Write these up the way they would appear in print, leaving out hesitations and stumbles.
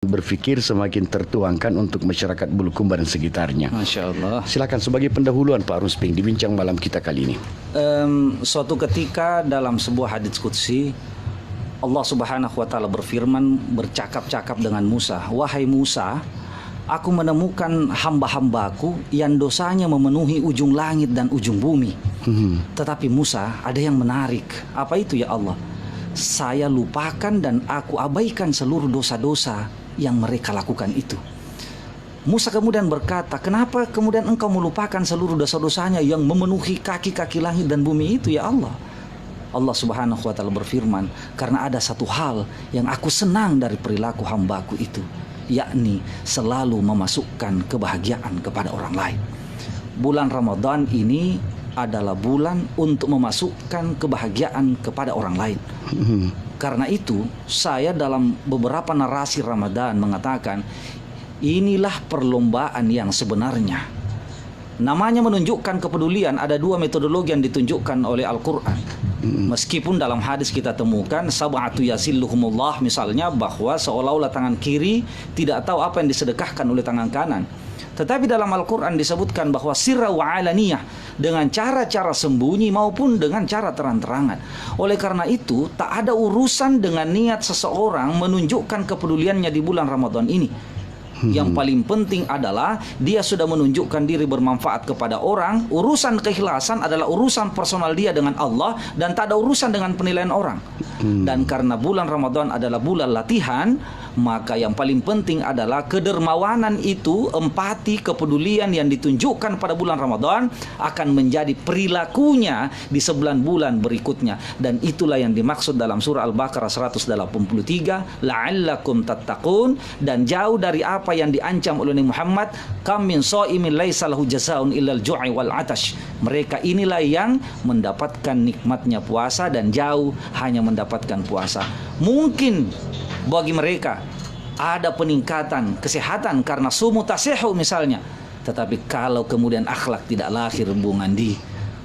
berfikir semakin tertuangkan untuk masyarakat Bulukumba dan sekitarnya. Masya Allah. Silakan sebagai pendahuluan Pak Rusping di bincang malam kita kali ini. Suatu ketika dalam sebuah hadits qudsi, Allah Subhanahu wa taala berfirman, bercakap-cakap dengan Musa, "Wahai Musa, aku menemukan hamba-hambaku yang dosanya memenuhi ujung langit dan ujung bumi. Tetapi Musa, ada yang menarik. Apa itu ya Allah? Saya lupakan dan aku abaikan seluruh dosa-dosa yang mereka lakukan itu." Musa kemudian berkata, "Kenapa kemudian engkau melupakan seluruh dosa-dosanya yang memenuhi kaki-kaki langit dan bumi itu ya Allah?" Allah Subhanahu wa taala berfirman, "Karena ada satu hal yang aku senang dari perilaku hambaku itu, yakni selalu memasukkan kebahagiaan kepada orang lain." Bulan Ramadan ini adalah bulan untuk memasukkan kebahagiaan kepada orang lain. Karena itu, saya dalam beberapa narasi Ramadan mengatakan, inilah perlombaan yang sebenarnya. Namanya menunjukkan kepedulian. Ada dua metodologi yang ditunjukkan oleh Al-Quran. Meskipun dalam hadis kita temukan sab'atu yasilluhumullah, misalnya bahwa seolah-olah tangan kiri tidak tahu apa yang disedekahkan oleh tangan kanan. Tetapi dalam Al-Quran disebutkan bahwa sirra wa alaniyah, dengan cara-cara sembunyi maupun dengan cara terang-terangan. Oleh karena itu, tak ada urusan dengan niat seseorang menunjukkan kepeduliannya di bulan Ramadan ini. Yang paling penting adalah dia sudah menunjukkan diri bermanfaat kepada orang. Urusan keikhlasan adalah urusan personal dia dengan Allah, dan tak ada urusan dengan penilaian orang. Dan karena bulan Ramadan adalah bulan latihan, maka yang paling penting adalah kedermawanan itu, empati, kepedulian yang ditunjukkan pada bulan Ramadan akan menjadi perilakunya di 9 bulan berikutnya. Dan itulah yang dimaksud dalam surah Al-Baqarah 183, la'allakum tattaqun, dan jauh dari apa yang diancam oleh Nabi Muhammad, kam min shaimin laisa lahu jazaa'un illal ju'i wal 'atash. Mereka inilah yang mendapatkan nikmatnya puasa dan jauh hanya mendapatkan puasa. Mungkin bagi mereka ada peningkatan kesehatan karena sumu tasihu misalnya, tetapi kalau kemudian akhlak tidak lahir, Bung Andi,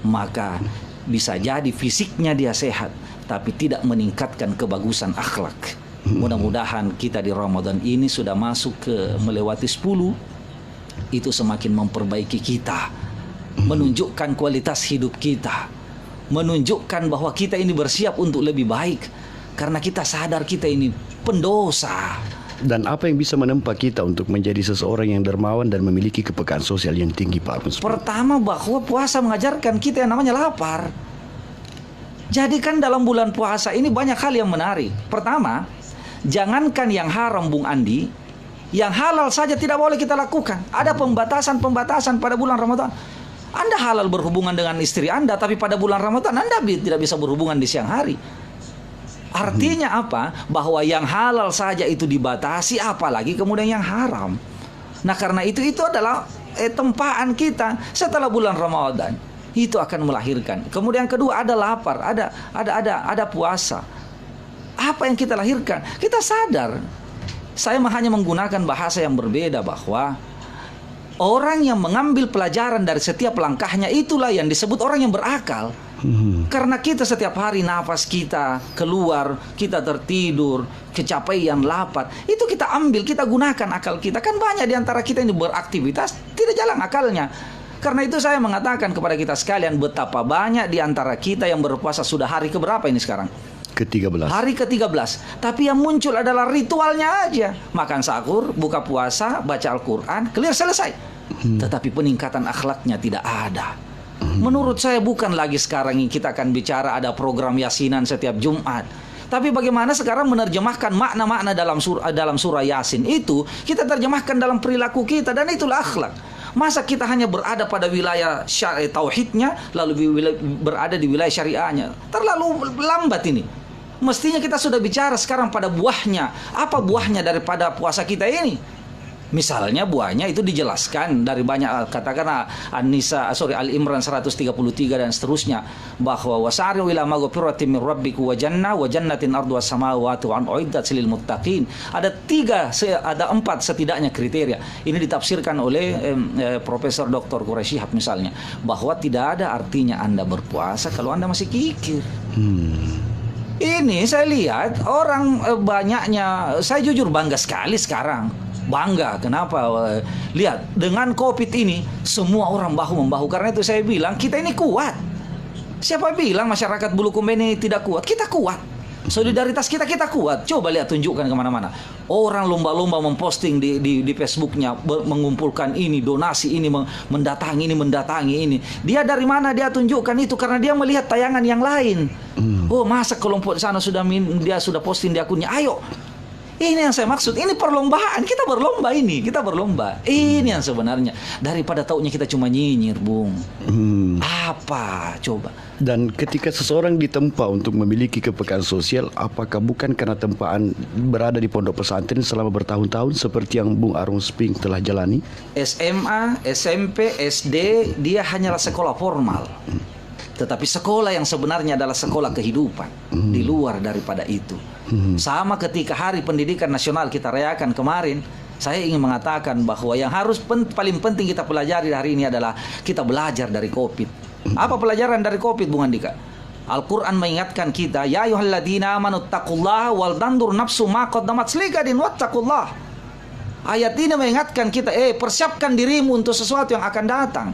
maka bisa jadi fisiknya dia sehat tapi tidak meningkatkan kebagusan akhlak. Mudah-mudahan kita di Ramadan ini sudah masuk ke melewati 10, itu semakin memperbaiki kita, menunjukkan kualitas hidup kita, menunjukkan bahwa kita ini bersiap untuk lebih baik, karena kita sadar kita ini pendosa. Dan apa yang bisa menempa kita untuk menjadi seseorang yang dermawan dan memiliki kepekaan sosial yang tinggi, Pak Rusping? Pertama, bahwa puasa mengajarkan kita yang namanya lapar. Jadi kan dalam bulan puasa ini banyak hal yang menarik. Pertama, jangankan yang haram, Bung Andi, yang halal saja tidak boleh kita lakukan. Ada pembatasan-pembatasan pada bulan Ramadan. Anda halal berhubungan dengan istri Anda, tapi pada bulan Ramadan Anda tidak bisa berhubungan di siang hari. Artinya apa? Bahwa yang halal saja itu dibatasi, apalagi kemudian yang haram. Nah, karena itu adalah tempaan kita setelah bulan Ramadan. Itu akan melahirkan. Kemudian kedua, ada lapar, ada puasa. Apa yang kita lahirkan? Kita sadar. Saya hanya menggunakan bahasa yang berbeda, bahwa orang yang mengambil pelajaran dari setiap langkahnya itulah yang disebut orang yang berakal. Karena kita setiap hari nafas kita keluar, kita tertidur, kecapean, lapar, itu kita ambil, kita gunakan akal kita. Kan banyak di antara kita ini beraktivitas tidak jalan akalnya. Karena itu saya mengatakan kepada kita sekalian, betapa banyak di antara kita yang berpuasa sudah hari keberapa ini sekarang? Ke-13. Hari ke-13. Tapi yang muncul adalah ritualnya aja. Makan sahur, buka puasa, baca Al-Quran, clear, selesai. Tetapi peningkatan akhlaknya tidak ada. Menurut saya bukan lagi sekarang ini kita akan bicara ada program yasinan setiap Jumat. Tapi bagaimana sekarang menerjemahkan makna-makna dalam surah Yasin itu, kita terjemahkan dalam perilaku kita, dan itulah akhlak. Masa kita hanya berada pada wilayah tauhidnya, lalu berada di wilayah syariahnya? Terlalu lambat ini. Mestinya kita sudah bicara sekarang pada buahnya. Apa buahnya daripada puasa kita ini? Misalnya buahnya itu dijelaskan dari banyak, katakanlah Al-Imran 133 dan seterusnya, bahwa wasari'u ila maghfiratin min rabbikum wa jannatin arduha samawati wa uiddat lil muttaqin. Ada 4 setidaknya kriteria. Ini ditafsirkan oleh Profesor Dr. Quraisy Shihab misalnya, bahwa tidak ada artinya Anda berpuasa kalau Anda masih kikir. Ini saya lihat orang banyaknya, saya jujur bangga sekali sekarang. Bangga, kenapa? Lihat, dengan COVID ini semua orang bahu-membahu. Karena itu saya bilang kita ini kuat. Siapa bilang masyarakat Bulukumba ini tidak kuat? Kita kuat. Solidaritas kita kuat. Coba lihat, tunjukkan kemana-mana. Orang lomba-lomba memposting di Facebooknya, mengumpulkan ini, donasi ini, mendatangi ini. Dia dari mana dia tunjukkan itu? Karena dia melihat tayangan yang lain. Oh, masa kelompok sana dia sudah posting di akunnya. Ayo. Ini yang saya maksud. Ini perlombaan. Kita berlomba ini. Kita berlomba. Ini yang sebenarnya. Daripada taunya kita cuma nyinyir, Bung. Apa? Coba. Dan ketika seseorang ditempa untuk memiliki kepekaan sosial, apakah bukan karena tempaan berada di pondok pesantren selama bertahun-tahun seperti yang Bung Arung Sping telah jalani? SMA, SMP, SD, dia hanyalah sekolah formal. Tetapi sekolah yang sebenarnya adalah sekolah kehidupan. Di luar daripada itu. Sama ketika Hari Pendidikan Nasional kita rayakan kemarin, saya ingin mengatakan bahwa yang harus paling penting kita pelajari hari ini adalah kita belajar dari COVID. Apa pelajaran dari COVID, Bung Andika? Al-Quran mengingatkan kita, ya ayyuhalladzina amanu taqullaha wal tandur nafsu ma qaddamat ligadin wattaqullah. Ayat ini mengingatkan kita, persiapkan dirimu untuk sesuatu yang akan datang.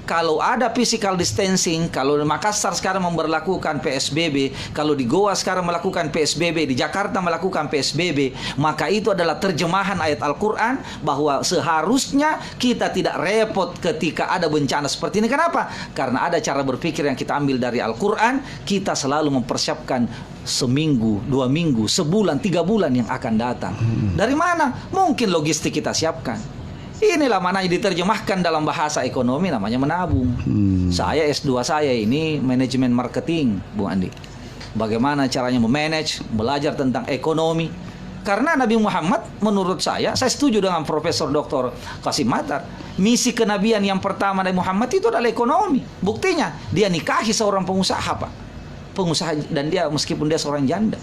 Kalau ada physical distancing, kalau di Makassar sekarang memberlakukan PSBB, kalau di Goa sekarang melakukan PSBB, di Jakarta melakukan PSBB, maka itu adalah terjemahan ayat Al-Quran bahwa seharusnya kita tidak repot ketika ada bencana seperti ini. Kenapa? Karena ada cara berpikir yang kita ambil dari Al-Quran. Kita selalu mempersiapkan seminggu, 2 minggu, sebulan, 3 bulan yang akan datang. Dari mana? Mungkin logistik kita siapkan. Inilah mana diterjemahkan dalam bahasa ekonomi namanya menabung. Saya S2 saya ini manajemen marketing, Bung Andi. Bagaimana caranya memanage, belajar tentang ekonomi. Karena Nabi Muhammad menurut saya setuju dengan Profesor Dr. Qasim Matar. Misi kenabian yang pertama Nabi Muhammad itu adalah ekonomi. Buktinya dia nikahi seorang pengusaha, Pak. Pengusaha, dan dia meskipun dia seorang janda.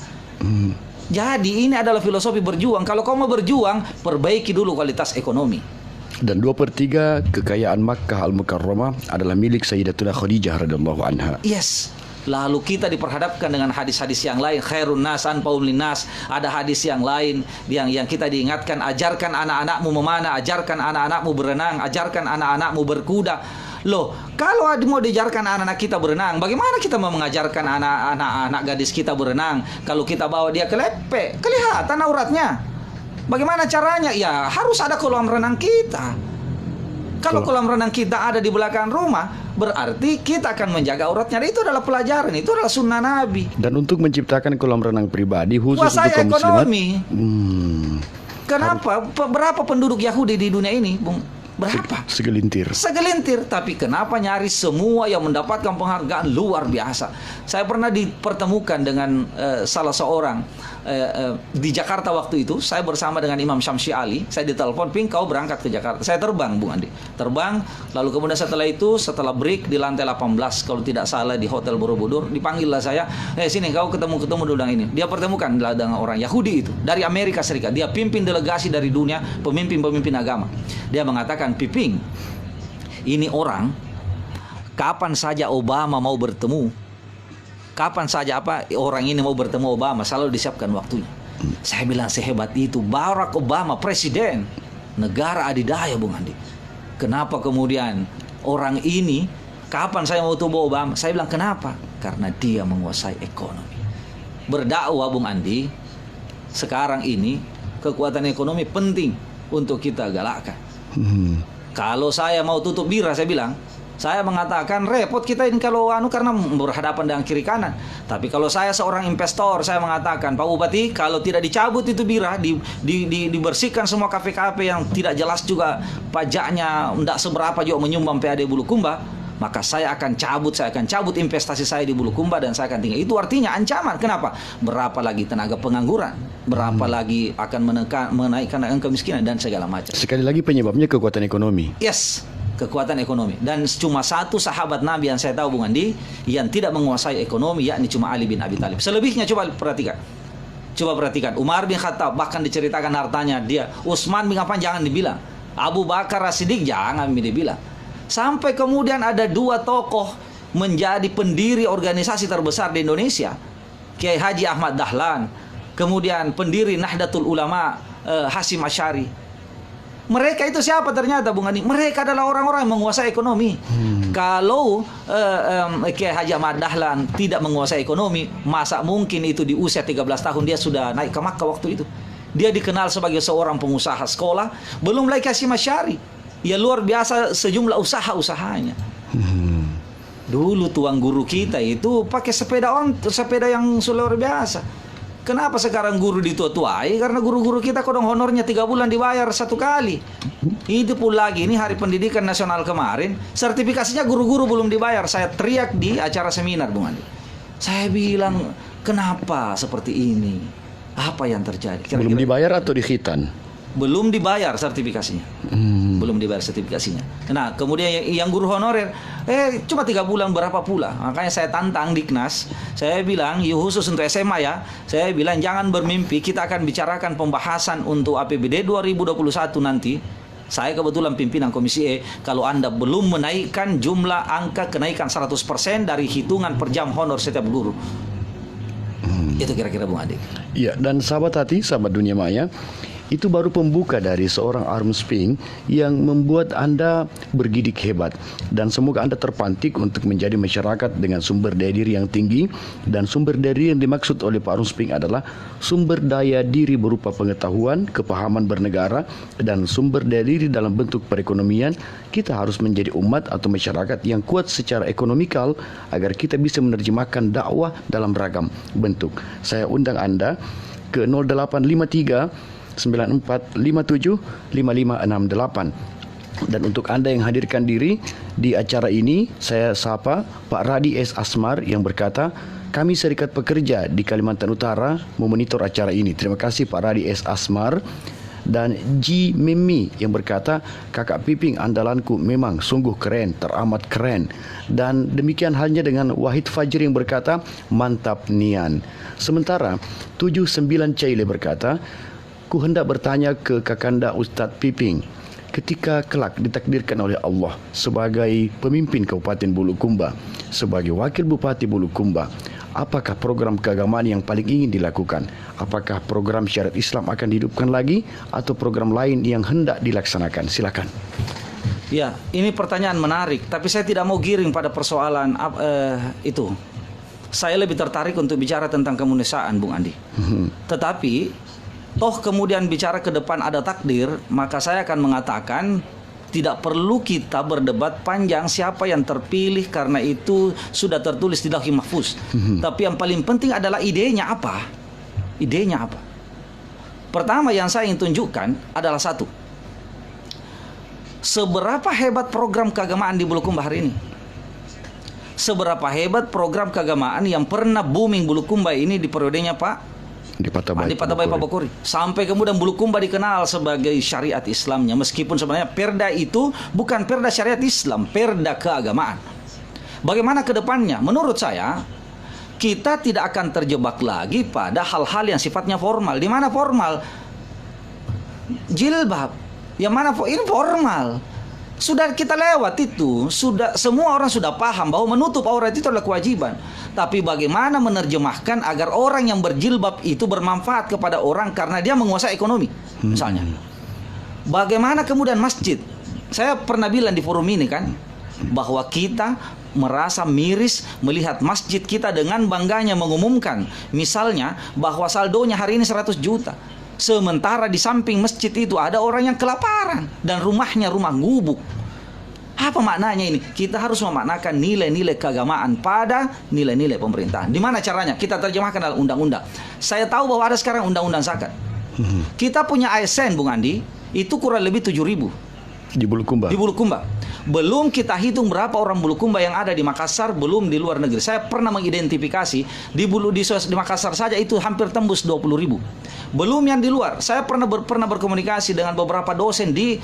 Jadi ini adalah filosofi berjuang. Kalau kau mau berjuang, perbaiki dulu kualitas ekonomi. Dan 2/3 kekayaan Makkah Al-Mukarramah adalah milik Sayyidatuna Khadijah radhiyallahu anha. Yes. Lalu kita diperhadapkan dengan hadis-hadis yang lain, khairun nas anfa'ul linnas. Ada hadis yang lain yang kita diingatkan, ajarkan anak-anakmu memanah, ajarkan anak-anakmu berenang, ajarkan anak-anakmu berkuda. Loh, kalau mau diajarkan anak-anak kita berenang, bagaimana kita mau mengajarkan anak-anak gadis kita berenang kalau kita bawa dia ke lepe? Kelihatan auratnya. Bagaimana caranya? Ya harus ada kolam renang kita. Kalau kolam renang kita ada di belakang rumah, berarti kita akan menjaga auratnya. Dan itu adalah pelajaran, itu adalah sunnah Nabi. Dan untuk menciptakan kolam renang pribadi khusus kuasai untuk kaum muslimat. ekonomi. Kenapa? Berapa penduduk Yahudi di dunia ini, Bung? Berapa? Segelintir. Tapi kenapa nyaris semua yang mendapatkan penghargaan luar biasa? Saya pernah dipertemukan dengan salah seorang di Jakarta waktu itu. Saya bersama dengan Imam Syamsi Ali. Saya ditelepon, Ping, kau berangkat ke Jakarta. Saya terbang, Bung Andi. Terbang, lalu kemudian setelah break di lantai 18, kalau tidak salah di Hotel Borobudur, dipanggillah saya, sini kau ketemu dulu dengan ini. Dia pertemukan dengan orang Yahudi itu dari Amerika Serikat. Dia pimpin delegasi dari dunia, pemimpin-pemimpin agama. Dia mengatakan, Piping, ini orang kapan saja Obama mau bertemu, kapan saja orang ini mau bertemu Obama, selalu disiapkan waktunya. Saya bilang, sehebat itu Barack Obama, presiden negara adidaya, Bung Andi. Kenapa kemudian orang ini kapan saya mau tunggu Obama? Saya bilang, kenapa? Karena dia menguasai ekonomi. Berdakwah, Bung Andi, sekarang ini kekuatan ekonomi penting untuk kita galakkan. Kalau saya mau tutup bira, saya bilang, saya mengatakan repot kita ini kalau karena berhadapan dengan kiri kanan. Tapi kalau saya seorang investor, saya mengatakan, Pak Bupati, kalau tidak dicabut itu bira, dibersihkan semua kafe-kafe yang tidak jelas juga pajaknya, tidak seberapa juga menyumbang PAD Bulukumba, maka saya akan cabut investasi saya di Bulukumba dan saya akan tinggal. Itu artinya ancaman. Kenapa? Berapa lagi tenaga pengangguran, berapa lagi akan menaikkan angka kemiskinan dan segala macam. Sekali lagi penyebabnya kekuatan ekonomi. Yes, kekuatan ekonomi. Dan cuma satu sahabat Nabi yang saya tahu, Bung Andi, yang tidak menguasai ekonomi, yakni cuma Ali bin Abi Thalib. Selebihnya coba perhatikan. Umar bin Khattab bahkan diceritakan hartanya dia. Utsman bin Affan jangan dibilang. Abu Bakar As-Siddiq jangan dibilang. Sampai kemudian ada 2 tokoh menjadi pendiri organisasi terbesar di Indonesia. Kiai Haji Ahmad Dahlan, kemudian pendiri Nahdlatul Ulama Hasyim Asy'ari. Mereka itu siapa ternyata, Bung Andi? Mereka adalah orang-orang yang menguasai ekonomi. Kalau Kiai Haji Ahmad Dahlan tidak menguasai ekonomi, masa mungkin itu di usia 13 tahun dia sudah naik ke Makkah waktu itu. Dia dikenal sebagai seorang pengusaha sekolah. Belum lagi Hasyim Asy'ari. Ya luar biasa sejumlah usaha-usahanya. Dulu tuang guru kita itu pakai sepeda yang luar biasa. Kenapa sekarang guru ditua-tuai? Karena guru-guru kita kodong honornya 3 bulan dibayar 1 kali. Itu pun lagi, ini Hari Pendidikan Nasional kemarin, sertifikasinya guru-guru belum dibayar. Saya teriak di acara seminar, Bung Andi. Saya bilang, kenapa seperti ini? Apa yang terjadi? Belum dibayar atau dikhitan? Belum dibayar sertifikasinya. Belum dibayar sertifikasinya. Nah, kemudian yang guru honorer, cuma 3 bulan berapa pula. Makanya saya tantang Diknas. Saya bilang, khusus untuk SMA ya, saya bilang jangan bermimpi, kita akan bicarakan pembahasan untuk APBD 2021 nanti. Saya kebetulan pimpinan Komisi E. Kalau Anda belum menaikkan jumlah angka kenaikan 100% dari hitungan per jam honor setiap guru. Itu kira-kira Bung Adi. Ya, dan sahabat hati, sahabat dunia maya, itu baru pembuka dari seorang Arum Spink yang membuat Anda bergidik hebat. Dan semoga Anda terpantik untuk menjadi masyarakat dengan sumber daya diri yang tinggi. Dan sumber daya diri yang dimaksud oleh Pak Arum Spink adalah sumber daya diri berupa pengetahuan, kepahaman bernegara, dan sumber daya diri dalam bentuk perekonomian. Kita harus menjadi umat atau masyarakat yang kuat secara ekonomikal agar kita bisa menerjemahkan dakwah dalam beragam bentuk. Saya undang Anda ke 0853 9457 5568. Dan untuk Anda yang hadirkan diri di acara ini, saya sapa Pak Radi S. Asmar yang berkata, kami Serikat Pekerja di Kalimantan Utara memonitor acara ini. Terima kasih Pak Radi S. Asmar. Dan Ji Mimi yang berkata, Kakak Piping andalanku memang sungguh keren, teramat keren. Dan demikian halnya dengan Wahid Fajri yang berkata, mantap nian. Sementara 79 Caile berkata, ku hendak bertanya ke Kakanda Ustadz Piping, ketika kelak ditakdirkan oleh Allah sebagai pemimpin Kabupaten Bulukumba, sebagai wakil Bupati Bulukumba, apakah program keagamaan yang paling ingin dilakukan? Apakah program syariat Islam akan dihidupkan lagi atau program lain yang hendak dilaksanakan? Silakan. Ya, ini pertanyaan menarik, tapi saya tidak mau giring pada persoalan itu. Saya lebih tertarik untuk bicara tentang kemanusiaan, Bung Andi. Tetapi toh kemudian bicara ke depan ada takdir, maka saya akan mengatakan tidak perlu kita berdebat panjang siapa yang terpilih karena itu sudah tertulis di Lauhul Mahfuz. Tapi yang paling penting adalah idenya apa? Idenya apa? Pertama yang saya ingin tunjukkan adalah satu. Seberapa hebat program keagamaan di Bulukumba hari ini? Seberapa hebat program keagamaan yang pernah booming Bulukumba ini di periodenya Pak Di Patabai Pak Bokori. Sampai kemudian Bulukumba dikenal sebagai syariat Islamnya. Meskipun sebenarnya perda itu bukan perda syariat Islam, perda keagamaan. Bagaimana ke depannya? Menurut saya, kita tidak akan terjebak lagi pada hal-hal yang sifatnya formal. Di mana formal? Jilbab. Yang mana ini formal? Sudah kita lewat itu, sudah semua orang sudah paham bahwa menutup aurat itu adalah kewajiban. Tapi bagaimana menerjemahkan agar orang yang berjilbab itu bermanfaat kepada orang karena dia menguasai ekonomi, misalnya. Bagaimana kemudian masjid? Saya pernah bilang di forum ini kan, bahwa kita merasa miris melihat masjid kita dengan bangganya mengumumkan, misalnya bahwa saldonya hari ini 100 juta. Sementara di samping masjid itu ada orang yang kelaparan dan rumahnya rumah gubuk. Apa maknanya ini? Kita harus memaknakan nilai-nilai keagamaan pada nilai-nilai pemerintahan. Di mana caranya? Kita terjemahkan dalam undang-undang. Saya tahu bahwa ada sekarang undang-undang zakat. Kita punya ASN, Bung Andi, itu kurang lebih 7.000 di Bulukumba. Di Bulukumba. Belum kita hitung berapa orang Bulukumba yang ada di Makassar, belum di luar negeri. Saya pernah mengidentifikasi di Makassar saja itu hampir tembus 20.000. Belum yang di luar. Saya pernah berkomunikasi dengan beberapa dosen di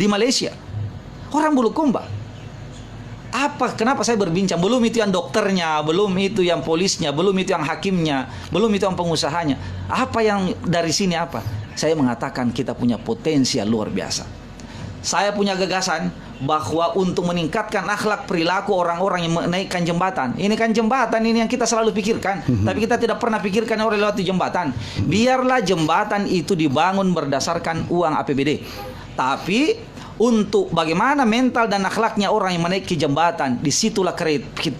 Malaysia. Orang Bulukumba. Kenapa saya berbincang? Belum itu yang dokternya, belum itu yang polisnya, belum itu yang hakimnya, belum itu yang pengusahanya. Apa yang dari sini apa? Saya mengatakan kita punya potensi yang luar biasa. Saya punya gagasan bahwa untuk meningkatkan akhlak perilaku orang-orang yang menaikkan jembatan. Ini kan jembatan ini yang kita selalu pikirkan, tapi kita tidak pernah pikirkan orang lewat jembatan. Biarlah jembatan itu dibangun berdasarkan uang APBD. Tapi untuk bagaimana mental dan akhlaknya orang yang menaiki jembatan, disitulah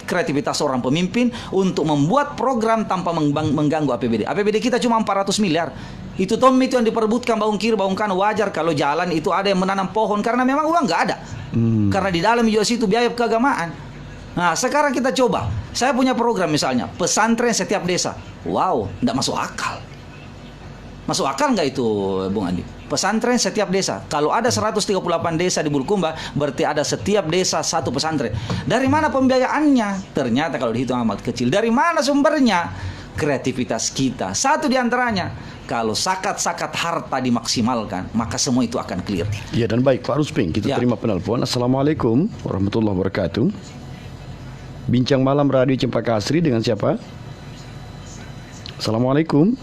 kreativitas orang pemimpin untuk membuat program tanpa mengganggu APBD. APBD kita cuma 400 miliar. Itu Tommy itu yang diperebutkan bangun kiri, bangun kanan. Wajar kalau jalan itu ada yang menanam pohon karena memang uang nggak ada. Karena di dalam juga situ biaya keagamaan. Nah sekarang kita coba. Saya punya program misalnya pesantren setiap desa. Wow, nggak masuk akal. Masuk akal nggak itu Bung Andi? Pesantren setiap desa. Kalau ada 138 desa di Bulukumba, berarti ada setiap desa satu pesantren. Dari mana pembiayaannya? Ternyata kalau dihitung amat kecil. Dari mana sumbernya? Kreativitas kita. Satu di antaranya, kalau zakat-zakat harta dimaksimalkan, maka semua itu akan clear. Ya, dan baik Pak Rusping, kita terima penelpon. Assalamualaikum warahmatullahi wabarakatuh. Bincang malam Radio Cempaka Asri dengan siapa? Assalamualaikum.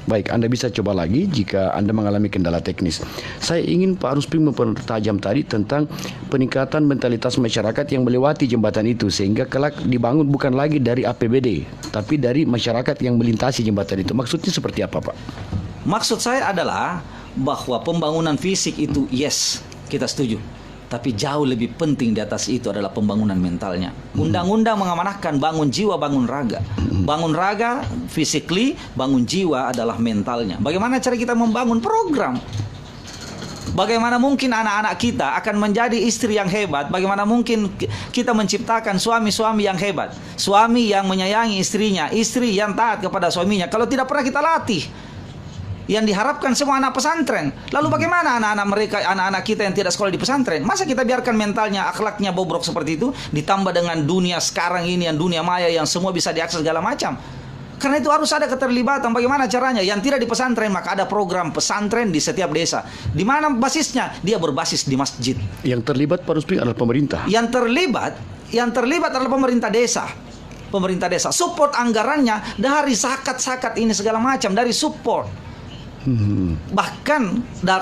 Baik, Anda bisa coba lagi jika Anda mengalami kendala teknis. Saya ingin Pak Rusping mempertajam tadi tentang peningkatan mentalitas masyarakat yang melewati jembatan itu, sehingga kelak dibangun bukan lagi dari APBD, tapi dari masyarakat yang melintasi jembatan itu. Maksudnya seperti apa, Pak? Maksud saya adalah bahwa pembangunan fisik itu yes, kita setuju. Tapi jauh lebih penting di atas itu adalah pembangunan mentalnya. Undang-undang mengamanahkan bangun jiwa, bangun raga. Bangun raga, physically, bangun jiwa adalah mentalnya. Bagaimana cara kita membangun program? Bagaimana mungkin anak-anak kita akan menjadi istri yang hebat? Bagaimana mungkin kita menciptakan suami-suami yang hebat? Suami yang menyayangi istrinya, istri yang taat kepada suaminya. Kalau tidak pernah kita latih, yang diharapkan semua anak pesantren. Lalu bagaimana anak-anak mereka, anak-anak kita yang tidak sekolah di pesantren? Masa kita biarkan mentalnya, akhlaknya bobrok seperti itu, ditambah dengan dunia sekarang ini, yang dunia maya yang semua bisa diakses segala macam. Karena itu harus ada keterlibatan. Bagaimana caranya? Yang tidak di pesantren, maka ada program pesantren di setiap desa. Di mana basisnya? Dia berbasis di masjid. Yang terlibat Pak Rusping adalah pemerintah. Yang terlibat adalah pemerintah desa. Pemerintah desa support anggarannya dari zakat-zakat ini segala macam, dari support. Bahkan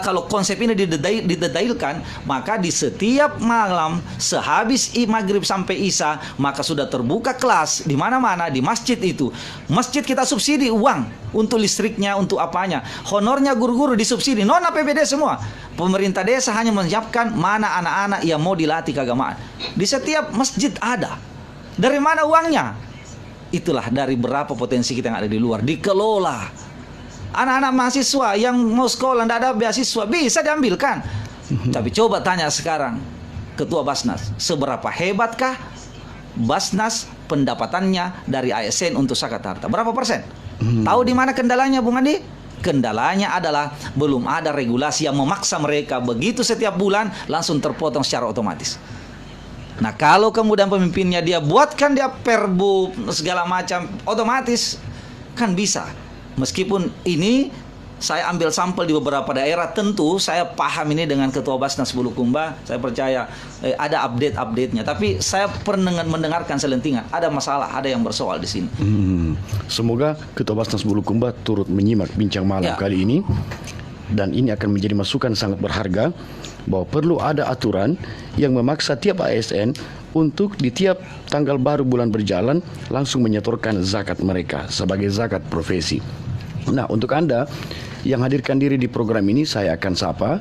kalau konsep ini didetailkan, maka di setiap malam sehabis maghrib sampai isya, maka sudah terbuka kelas di mana-mana di masjid itu. Masjid kita subsidi uang untuk listriknya, untuk apanya. Honornya guru-guru disubsidi, non APBD semua. Pemerintah desa hanya menyiapkan mana anak-anak yang mau dilatih keagamaan. Di setiap masjid ada. Dari mana uangnya? Itulah dari berapa potensi kita yang ada di luar, dikelola. Anak-anak mahasiswa yang mau sekolah tidak ada beasiswa bisa diambilkan. Tapi coba tanya sekarang Ketua Basnas, seberapa hebatkah Basnas pendapatannya dari ASN untuk zakat harta? Berapa persen? Tahu di mana kendalanya, Bung Andi? Kendalanya adalah belum ada regulasi yang memaksa mereka begitu setiap bulan langsung terpotong secara otomatis. Nah, kalau kemudian pemimpinnya dia buatkan dia perbu segala macam otomatis kan bisa. Meskipun ini saya ambil sampel di beberapa daerah, tentu saya paham ini dengan Ketua Basnas Bulukumba, saya percaya ada update-nya. Tapi saya pernah mendengarkan selentingan, ada masalah, ada yang bersoal di sini. Semoga Ketua Basnas Bulukumba turut menyimak bincang malam kali ini, dan ini akan menjadi masukan sangat berharga bahwa perlu ada aturan yang memaksa tiap ASN untuk di tiap tanggal baru bulan berjalan langsung menyetorkan zakat mereka sebagai zakat profesi. Nah, untuk Anda yang hadirkan diri di program ini, saya akan sapa.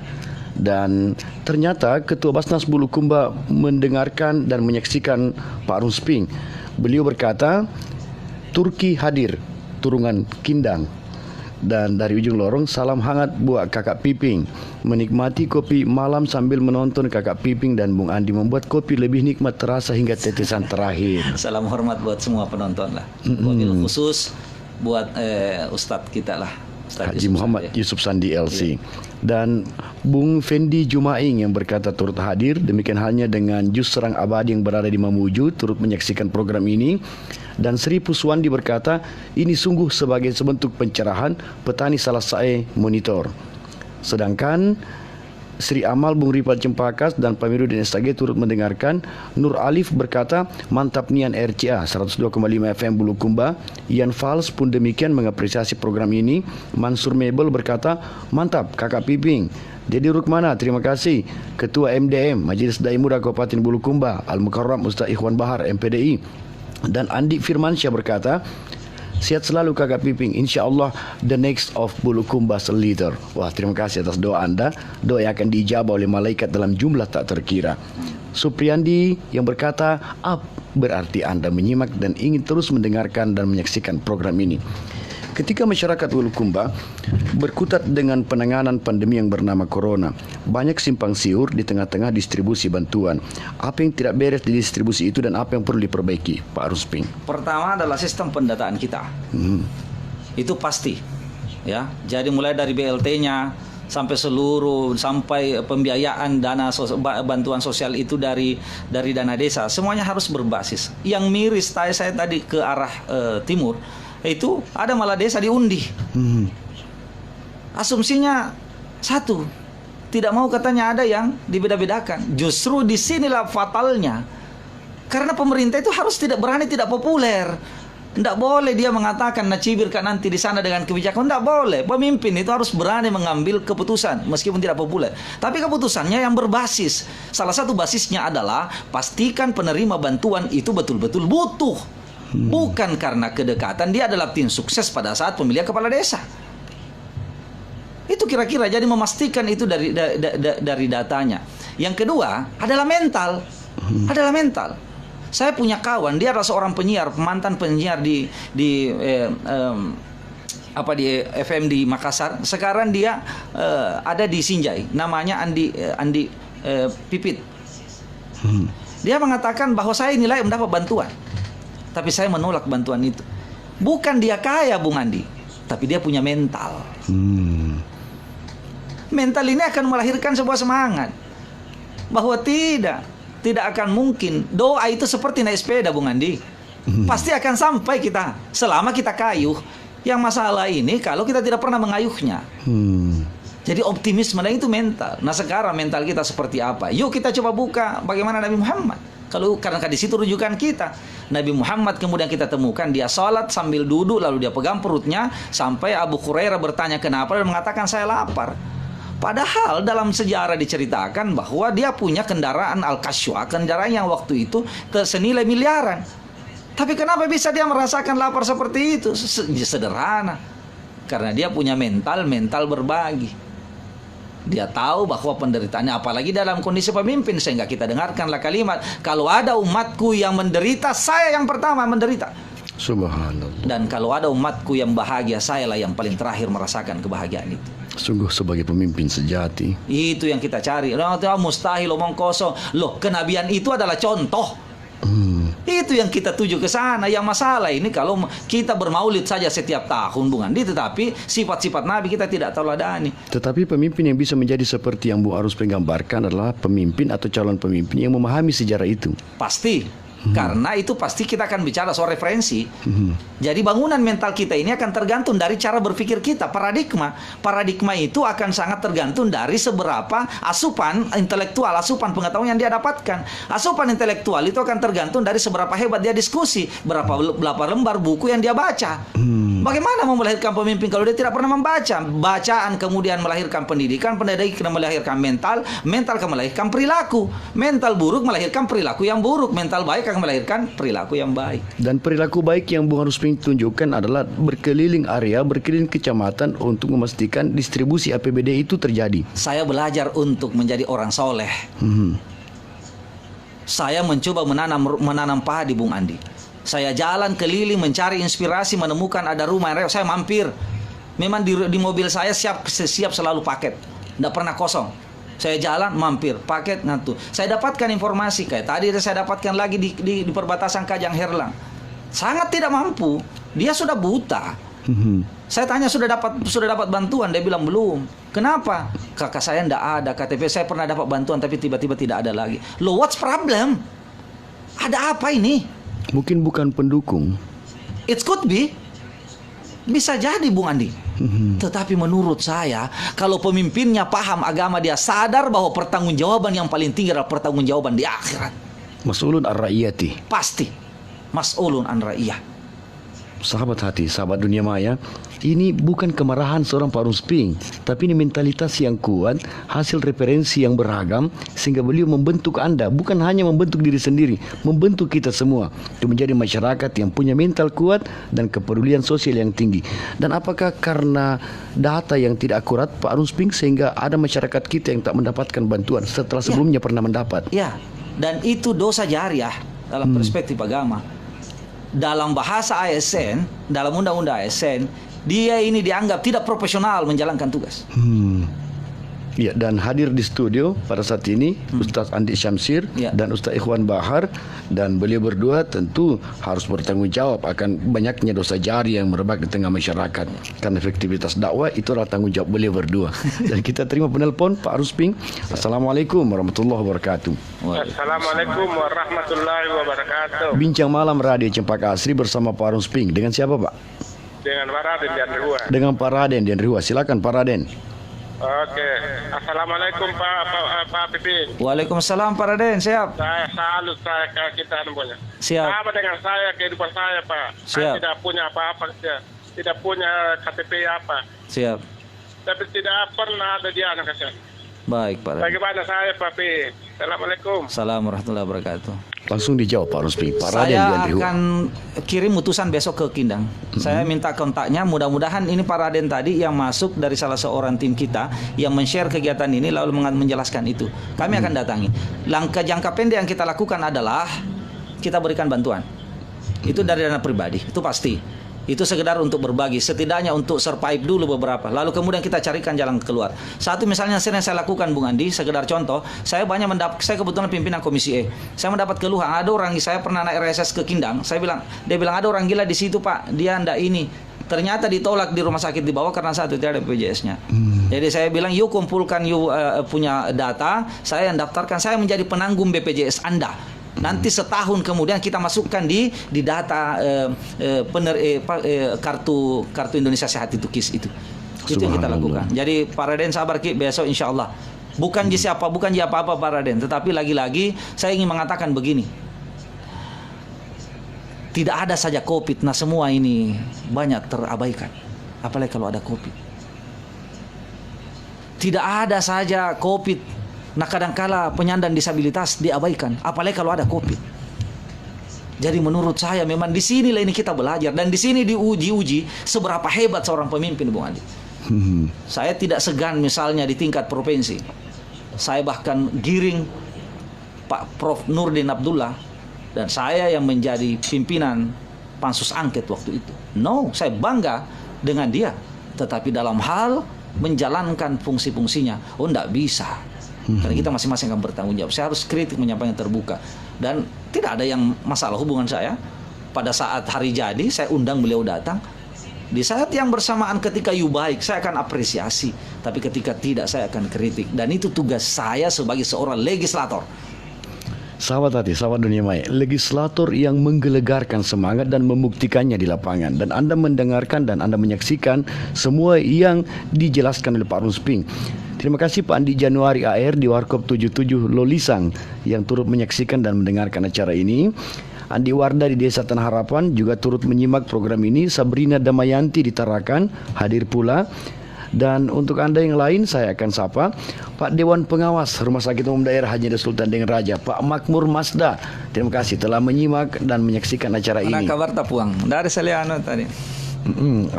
Dan ternyata Ketua Basnas Bulukumba mendengarkan dan menyaksikan Pak Rusping. Beliau berkata, Turki hadir, turungan Kindang. Dan dari ujung lorong, salam hangat buat Kakak Piping. Menikmati kopi malam sambil menonton Kakak Piping dan Bung Andi membuat kopi lebih nikmat terasa hingga tetesan terakhir. Salam hormat buat semua penonton lah. Wabil khusus buat Ustadz kita lah, Ustadz Haji Muhammad Yusuf Sandi LC. Dan Bung Fendi Jumaing yang berkata turut hadir. Demikian halnya dengan Jus Serang Abadi yang berada di Mamuju turut menyaksikan program ini. Dan Sri Puswandi berkata, ini sungguh sebagai sebentuk pencerahan, petani salah saya monitor. Sedangkan Sri Amal Bung Ripal Cempakas dan Pamirudin STG turut mendengarkan. Nur Alif berkata, mantap nian RCA 102,5 FM Bulukumba. Ian Fals pun demikian mengapresiasi program ini. Mansur Mebel berkata, mantap Kakak Piping. Dedi Rukmana, terima kasih. Ketua MDM Majelis Dai Muda Kabupaten Bulukumba, Al-Mukarram Ustaz Ikhwan Bahar MPDI. Dan Andi Firmansyah berkata, sihat selalu Kakak Piping, insya-Allah the next of Bulukumba's leader. Wah, terima kasih atas doa Anda. Doa yang akan diijabah oleh malaikat dalam jumlah tak terkira. Supriyandi yang berkata, up berarti Anda menyimak dan ingin terus mendengarkan dan menyaksikan program ini. Ketika masyarakat Bulukumba berkutat dengan penanganan pandemi yang bernama Corona, banyak simpang siur di tengah-tengah distribusi bantuan. Apa yang tidak beres di distribusi itu dan apa yang perlu diperbaiki, Pak Rusping? Pertama adalah sistem pendataan kita. Itu pasti. Ya, jadi mulai dari BLT-nya sampai pembiayaan bantuan sosial itu dari dana desa, semuanya harus berbasis. Yang miris saya tadi ke arah timur, itu ada malah desa diundi. Asumsinya satu, tidak mau katanya ada yang dibeda-bedakan. Justru disinilah fatalnya. Karena pemerintah itu harus tidak berani, tidak populer. Tidak boleh dia mengatakan nacibirkan nanti di sana dengan kebijakan. Tidak boleh. Pemimpin itu harus berani mengambil keputusan meskipun tidak populer. Tapi keputusannya yang berbasis. Salah satu basisnya adalah pastikan penerima bantuan itu betul-betul butuh. Bukan karena kedekatan, dia adalah tim sukses pada saat pemilihan kepala desa. Itu kira-kira, jadi memastikan itu dari datanya. Yang kedua adalah mental. Adalah mental. Saya punya kawan, dia adalah seorang penyiar, mantan penyiar di FM di Makassar. Sekarang dia ada di Sinjai. Namanya Andi Pipit. Dia mengatakan bahwa saya nilai mendapat bantuan. Tapi saya menolak bantuan itu. Bukan dia kaya, Bung Andi, tapi dia punya mental. Mental ini akan melahirkan sebuah semangat bahwa tidak akan mungkin. Doa itu seperti naik sepeda, Bung Andi. Pasti akan sampai kita selama kita kayuh. Yang masalah ini kalau kita tidak pernah mengayuhnya. Jadi optimisme itu mental. Nah, sekarang mental kita seperti apa? Yuk kita coba buka bagaimana Nabi Muhammad. Karena di situ rujukan kita. Nabi Muhammad kemudian kita temukan dia salat sambil duduk, lalu dia pegang perutnya sampai Abu Hurairah bertanya kenapa, dan mengatakan saya lapar. Padahal dalam sejarah diceritakan bahwa dia punya kendaraan Al-Qashwa, kendaraan yang waktu itu senilai miliaran. Tapi kenapa bisa dia merasakan lapar seperti itu? Sederhana. Karena dia punya mental berbagi. Dia tahu bahwa penderitaannya, apalagi dalam kondisi pemimpin, sehingga kita dengarkanlah kalimat, kalau ada umatku yang menderita, saya yang pertama menderita. Subhanallah. Dan kalau ada umatku yang bahagia, sayalah yang paling terakhir merasakan kebahagiaan itu. Sungguh sebagai pemimpin sejati. Itu yang kita cari. Mustahil omong kosong. Loh, kenabian itu adalah contoh. Itu yang kita tuju ke sana. Yang masalah ini kalau kita bermaulid saja setiap tahun, Bung Andi, tetapi sifat-sifat Nabi kita tidak teladani. Tetapi pemimpin yang bisa menjadi seperti yang Bu Arus gambarkan adalah pemimpin atau calon pemimpin yang memahami sejarah itu. Pasti. Karena itu pasti kita akan bicara soal referensi. Jadi bangunan mental kita ini akan tergantung dari cara berpikir kita. Paradigma itu akan sangat tergantung dari seberapa asupan intelektual, asupan pengetahuan yang dia dapatkan. Asupan intelektual itu akan tergantung dari seberapa hebat dia diskusi, berapa lembar buku yang dia baca. Bagaimana mau melahirkan pemimpin kalau dia tidak pernah membaca? Bacaan kemudian melahirkan pendidikan melahirkan mental akan melahirkan perilaku. Mental buruk melahirkan perilaku yang buruk, mental baik akan melahirkan perilaku yang baik. Dan perilaku baik yang Bung Rusping tunjukkan adalah berkeliling area, berkeliling kecamatan untuk memastikan distribusi APBD itu terjadi. Saya belajar untuk menjadi orang soleh. Saya mencoba menanam padi, Bung Andi. Saya jalan keliling mencari inspirasi, menemukan ada rumah yang saya mampir. Memang di mobil saya siap selalu paket, tidak pernah kosong. Saya jalan mampir paket ngantuk. Saya dapatkan informasi kayak tadi saya dapatkan lagi di perbatasan Kajang Herlang. Sangat tidak mampu, dia sudah buta. Saya tanya sudah dapat bantuan, dia bilang belum. Kenapa? Kakak saya tidak ada KTP, saya pernah dapat bantuan tapi tiba-tiba tidak ada lagi. Loh, what's problem? Ada apa ini? Mungkin bukan pendukung. It could be. Bisa jadi, Bung Andi. Tetapi menurut saya, kalau pemimpinnya paham agama, dia sadar bahwa pertanggungjawaban yang paling tinggi adalah pertanggungjawaban di akhirat. Mas'ulun ar-ra'iyati. Pasti. Mas'ulun an ra'iyah. Sahabat hati, sahabat dunia maya, ini bukan kemarahan seorang Pak Rusping, tapi ini mentalitas yang kuat, hasil referensi yang beragam, sehingga beliau membentuk Anda, bukan hanya membentuk diri sendiri, membentuk kita semua, untuk menjadi masyarakat yang punya mental kuat dan kepedulian sosial yang tinggi. Dan apakah karena data yang tidak akurat Pak Rusping, sehingga ada masyarakat kita yang tak mendapatkan bantuan setelah sebelumnya pernah mendapat? Ya, dan itu dosa jariah dalam perspektif agama. Dalam bahasa ASN, dalam undang-undang ASN, dia ini dianggap tidak profesional menjalankan tugas. Ya, dan hadir di studio pada saat ini Ustaz Andi Syamsir dan Ustaz Ikhwan Bahar, dan beliau berdua tentu harus bertanggung jawab akan banyaknya dosa jari yang merebak di tengah masyarakat. Karena efektivitas dakwah itu adalah tanggung jawab beliau berdua. Dan kita terima penelpon Pak Rusping. Assalamualaikum warahmatullahi wabarakatuh. Assalamualaikum warahmatullahi wabarakatuh. Bincang malam Radio Cempaka Asri bersama Pak Rusping. Dengan siapa, Pak? Dengan Pak Raden dan Rihua. Dengan Pak Raden dan Rihua. Silakan Pak Raden. Oke. Assalamualaikum Pak Pipin. Waalaikumsalam Pak Raden, siap. Saya salut ke kita punya. Siap. Apa dengan saya, kehidupan saya, Pak? Siap. Saya tidak punya apa-apa, tidak punya KTP apa. Siap. Tapi tidak pernah ada di anak saya. Baik Pak Raden. Bagaimana saya, Pak Pipin? Assalamualaikum. Assalamualaikum warahmatullahi wabarakatuh. Langsung dijawab Pak Rusping. Pak Raden dan Saya Rihua. akan kirim utusan besok ke Kindang. Saya minta kontaknya. Mudah-mudahan ini Pak Raden tadi yang masuk dari salah seorang tim kita yang men-share kegiatan ini lalu menjelaskan itu. Kami akan datangi. Langkah jangka pendek yang kita lakukan adalah kita berikan bantuan. Itu dari dana pribadi, itu pasti. Itu sekedar untuk berbagi, setidaknya untuk survive dulu beberapa. Lalu kemudian kita carikan jalan keluar. Satu misalnya sering saya lakukan Bung Andi, sekedar contoh, saya kebetulan pimpinan Komisi E. Saya mendapat keluhan, ada orang, saya pernah naik RSS ke Kindang, dia bilang ada orang gila di situ Pak, dia ndak ini. Ternyata ditolak di rumah sakit di bawah karena satu tidak ada BPJS-nya. Jadi saya bilang, yuk kumpulkan punya data, saya yang daftarkan, saya menjadi penanggung BPJS Anda. Nanti setahun kemudian kita masukkan di data kartu Indonesia Sehat itu KIS itu. Itu yang kita lakukan. Jadi Pak Raden sabar Ki, besok insya Allah. Bukan apa-apa Pak Raden, tetapi lagi-lagi saya ingin mengatakan begini. Tidak ada saja COVID, nah semua ini banyak terabaikan. Apalagi kalau ada COVID. Tidak ada saja COVID. Nah kadangkala penyandang disabilitas diabaikan, apalagi kalau ada COVID. Jadi menurut saya memang di sinilah ini kita belajar, dan di sini diuji seberapa hebat seorang pemimpin, Bung Andi. Saya tidak segan misalnya di tingkat provinsi. Saya bahkan giring Pak Prof Nurdin Abdullah, dan saya yang menjadi pimpinan pansus angket waktu itu. No, saya bangga dengan dia. Tetapi dalam hal menjalankan fungsi-fungsinya, enggak bisa. Karena kita masing-masing akan bertanggung jawab. Saya harus kritik, menyampaikan terbuka. Dan tidak ada yang masalah hubungan saya. Pada saat hari jadi, saya undang beliau datang. Di saat yang bersamaan ketika you baik, saya akan apresiasi. Tapi ketika tidak, saya akan kritik. Dan itu tugas saya sebagai seorang legislator. Sahabat hati, sahabat dunia maya, legislator yang menggelegarkan semangat dan membuktikannya di lapangan. Dan Anda mendengarkan dan Anda menyaksikan semua yang dijelaskan oleh Pak Rusping. Terima kasih Pak Andi Januari AR di Warkop 77 Lolisang yang turut menyaksikan dan mendengarkan acara ini. Andi Warda di Desa Tanah Harapan juga turut menyimak program ini. Sabrina Damayanti di Tarakan hadir pula. Dan untuk Anda yang lain saya akan sapa Pak Dewan Pengawas Rumah Sakit Umum Daerah Haji Sultan Dengin Raja, Pak Makmur Masda. Terima kasih telah menyimak dan menyaksikan acara ini. Mana kabar Tapuang? Dari Seliano tadi.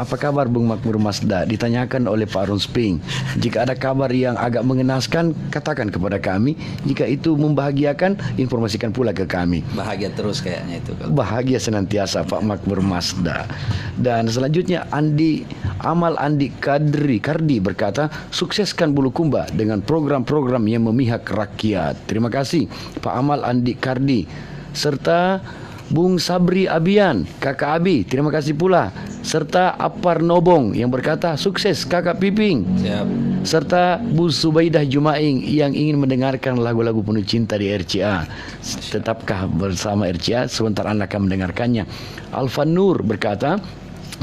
Apa kabar Bung Makmur Masda? Ditanyakan oleh Pak Rusping. Jika ada kabar yang agak mengenaskan, katakan kepada kami. Jika itu membahagiakan, informasikan pula ke kami. Bahagia terus kayaknya itu. Bahagia senantiasa Pak Makmur Masda. Dan selanjutnya Amal Andi Kardi berkata, sukseskan Bulukumba dengan program-program yang memihak rakyat. Terima kasih Pak Amal Andi Kardi. Serta Bung Sabri Abian, Kakak Abi, terima kasih pula. Serta Apar Nobong yang berkata, sukses Kakak Piping. Siap. Serta Bu Subaidah Jumaing yang ingin mendengarkan lagu-lagu penuh cinta di RCA. Tetapkah bersama RCA, sebentar Anda akan mendengarkannya. Alfa Nur berkata,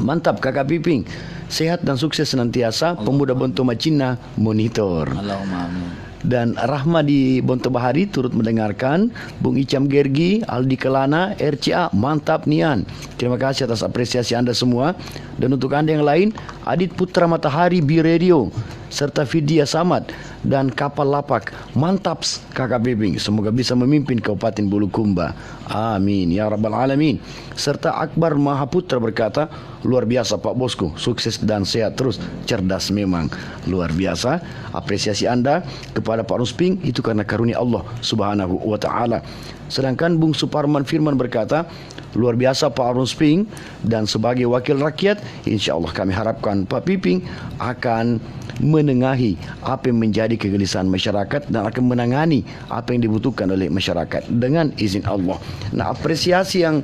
mantap Kakak Piping, sehat dan sukses senantiasa. Pemuda Bontoma Cina Monitor. Allahumma amin. Dan Rahma di Bontebahari turut mendengarkan. Bung Icam Gergi, Aldi Kelana, RCA, mantap Nian. Terima kasih atas apresiasi Anda semua. Dan untuk Anda yang lain, Adit Putra Matahari B Radio, serta Vidya Samad dan Kapal Lapak, mantaps Kakak Bebing, semoga bisa memimpin Kabupaten Bulukumba, amin ya rabbal alamin. Serta Akbar Mahaputra berkata, luar biasa Pak Bosku, sukses dan sehat terus, cerdas memang, luar biasa. Apresiasi Anda kepada Pak Rusping itu karena karunia Allah subhanahu wa ta'ala. Sedangkan Bung Suparman Firman berkata, luar biasa Pak Rusping, dan sebagai wakil rakyat, insya Allah kami harapkan Pak Piping akan menengahi apa yang menjadi kegelisahan masyarakat dan akan menangani apa yang dibutuhkan oleh masyarakat dengan izin Allah. Nah, apresiasi yang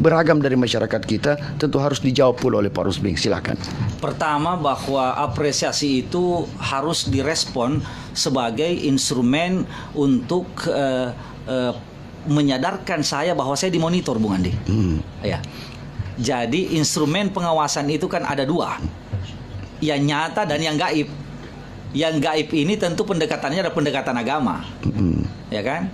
beragam dari masyarakat kita tentu harus dijawab pula oleh Pak Rusbing. Silakan. Pertama, bahwa apresiasi itu harus direspon sebagai instrumen untuk menyadarkan saya bahwa saya dimonitor, Bung Andi. Ya. Jadi instrumen pengawasan itu kan ada dua, yang nyata dan yang gaib. Yang gaib ini tentu pendekatannya ada pendekatan agama, ya kan?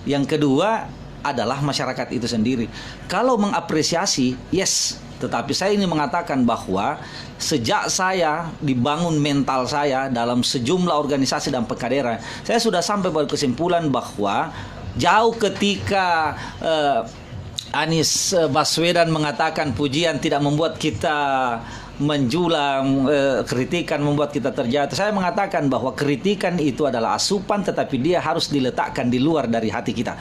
Yang kedua adalah masyarakat itu sendiri. Kalau mengapresiasi, yes. Tetapi saya ini mengatakan bahwa sejak saya dibangun mental saya dalam sejumlah organisasi dan pekaderan, saya sudah sampai pada kesimpulan bahwa jauh ketika Anies Baswedan mengatakan pujian tidak membuat kita menjulang, kritikan membuat kita terjatuh. Saya mengatakan bahwa kritikan itu adalah asupan, tetapi dia harus diletakkan di luar dari hati kita.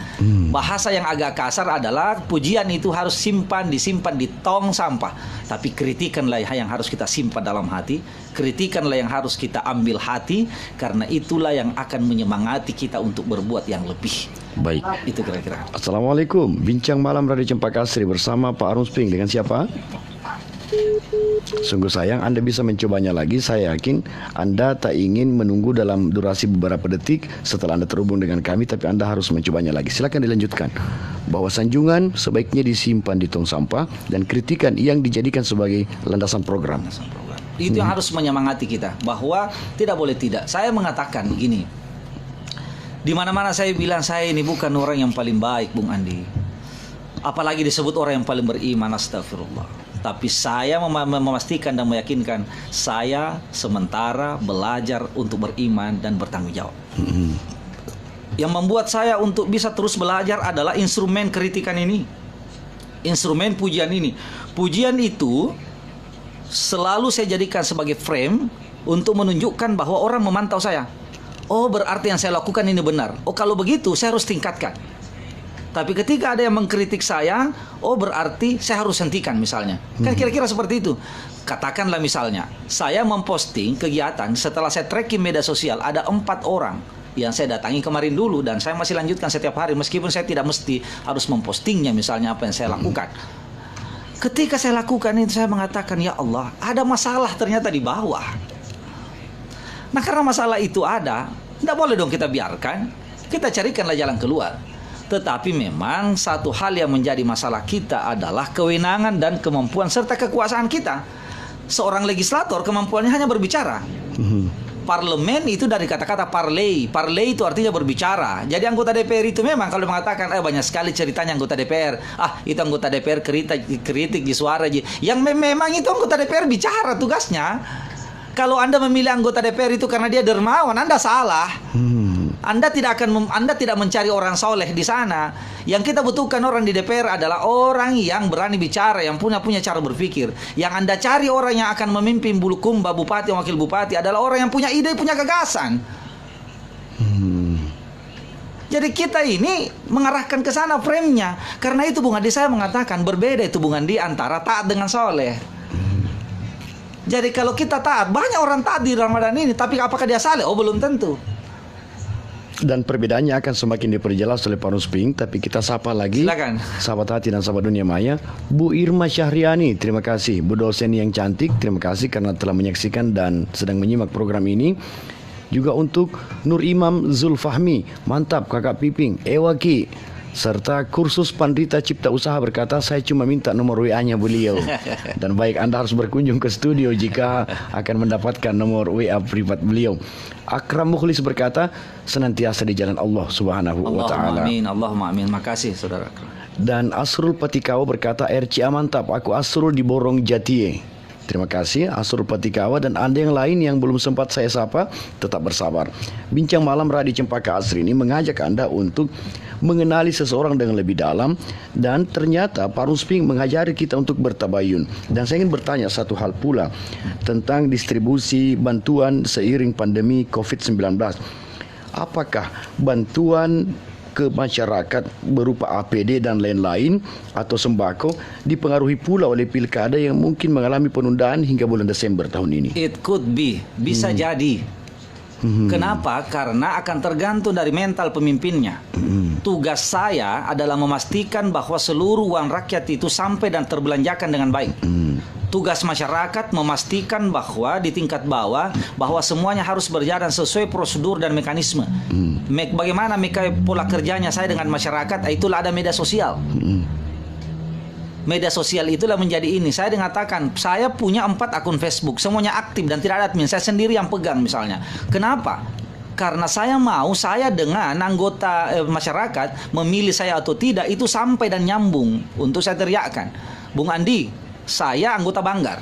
Bahasa yang agak kasar adalah pujian itu harus disimpan di tong sampah. Tapi kritikanlah yang harus kita simpan dalam hati. Kritikanlah yang harus kita ambil hati, karena itulah yang akan menyemangati kita untuk berbuat yang lebih. Baik. Itu kira-kira. Assalamualaikum. Bincang malam Radio Cempaka Asri bersama Pak Rusping dengan siapa? Sungguh sayang Anda bisa mencobanya lagi. Saya yakin Anda tak ingin menunggu dalam durasi beberapa detik setelah Anda terhubung dengan kami, tapi Anda harus mencobanya lagi. Silakan dilanjutkan. Bahwa sanjungan sebaiknya disimpan di tong sampah dan kritikan yang dijadikan sebagai landasan program. Itu yang harus menyemangati kita, bahwa tidak boleh tidak. Saya mengatakan begini, di mana-mana saya bilang saya ini bukan orang yang paling baik, Bung Andi. Apalagi disebut orang yang paling beriman, astagfirullah. Tapi saya memastikan dan meyakinkan saya sementara belajar untuk beriman dan bertanggung jawab. Yang membuat saya untuk bisa terus belajar adalah instrumen kritikan ini, instrumen pujian ini. Pujian itu selalu saya jadikan sebagai frame untuk menunjukkan bahwa orang memantau saya. Oh, berarti yang saya lakukan ini benar. Oh, kalau begitu saya harus tingkatkan. Tapi ketika ada yang mengkritik saya, oh berarti saya harus hentikan misalnya. Kan kira-kira seperti itu. Katakanlah misalnya, saya memposting kegiatan setelah saya tracking media sosial, ada 4 orang yang saya datangi kemarin dulu, dan saya masih lanjutkan setiap hari meskipun saya tidak mesti harus mempostingnya misalnya apa yang saya lakukan. Ketika saya lakukan itu, saya mengatakan, ya Allah, ada masalah ternyata di bawah. Nah, karena masalah itu ada, tidak boleh dong kita biarkan. Kita carikanlah jalan keluar. Tetapi memang satu hal yang menjadi masalah kita adalah kewenangan dan kemampuan serta kekuasaan kita. Seorang legislator kemampuannya hanya berbicara. Parlemen itu dari kata-kata parley. Parley itu artinya berbicara. Jadi anggota DPR itu memang kalau mengatakan banyak sekali ceritanya anggota DPR. Itu anggota DPR kritik di suara. Yang memang itu anggota DPR bicara tugasnya. Kalau Anda memilih anggota DPR itu karena dia dermawan, Anda salah. Anda tidak mencari orang soleh di sana. Yang kita butuhkan orang di DPR adalah orang yang berani bicara, yang punya cara berpikir. Yang Anda cari orang yang akan memimpin Bulukumba, bupati, wakil bupati adalah orang yang punya ide, punya gagasan. Jadi kita ini mengarahkan ke sana frame-nya. Karena itu Bung Andi, saya mengatakan berbeda itu Bung Andi antara taat dengan soleh. Jadi kalau kita taat, banyak orang taat di Ramadan ini, tapi apakah dia saleh? Oh, belum tentu. Dan perbedaannya akan semakin diperjelas oleh Pak Rusping. Tapi kita sapa lagi. Silakan. Sahabat hati dan sahabat dunia maya, Bu Irma Syahriani, terima kasih. Bu dosen yang cantik, terima kasih karena telah menyaksikan dan sedang menyimak program ini. Juga untuk Nur Imam Zulfahmi, mantap Kakak Piping, Ewaki. serta kursus Pandita Cipta Usaha berkata, saya cuma minta nomor WA-nya beliau. Dan baik, Anda harus berkunjung ke studio jika akan mendapatkan nomor WA privat beliau. Akram Mukhlis berkata, senantiasa di jalan Allah Subhanahu wa taala. Allahumma amin, Allahumma amin. Makasih saudara Akram. Dan Asrul Patikawa berkata, RCA mantap, aku Asrul di Borong Jatie. Terima kasih Asrul Patikawa, dan Anda yang lain yang belum sempat saya sapa, tetap bersabar. Bincang Malam Radio Cempaka Asri ini mengajak Anda untuk mengenali seseorang dengan lebih dalam, dan ternyata Pak Rusping mengajari kita untuk bertabayun. Dan saya ingin bertanya satu hal pula tentang distribusi bantuan seiring pandemi COVID-19. Apakah bantuan ke masyarakat berupa APD dan lain-lain atau sembako dipengaruhi pula oleh pilkada yang mungkin mengalami penundaan hingga bulan Desember tahun ini? It could be, bisa jadi. Kenapa? Karena akan tergantung dari mental pemimpinnya. Tugas saya adalah memastikan bahwa seluruh uang rakyat itu sampai dan terbelanjakan dengan baik. Tugas masyarakat memastikan bahwa di tingkat bawah bahwa semuanya harus berjalan sesuai prosedur dan mekanisme. Bagaimana pola kerjanya saya dengan masyarakat? Itulah ada media sosial. Media sosial itulah menjadi ini. Saya mengatakan, saya punya 4 akun Facebook, semuanya aktif dan tidak ada admin. Saya sendiri yang pegang misalnya. Kenapa? Karena saya mau saya dengan anggota masyarakat memilih saya atau tidak itu sampai dan nyambung untuk saya teriakkan. Bung Andi, saya anggota Banggar,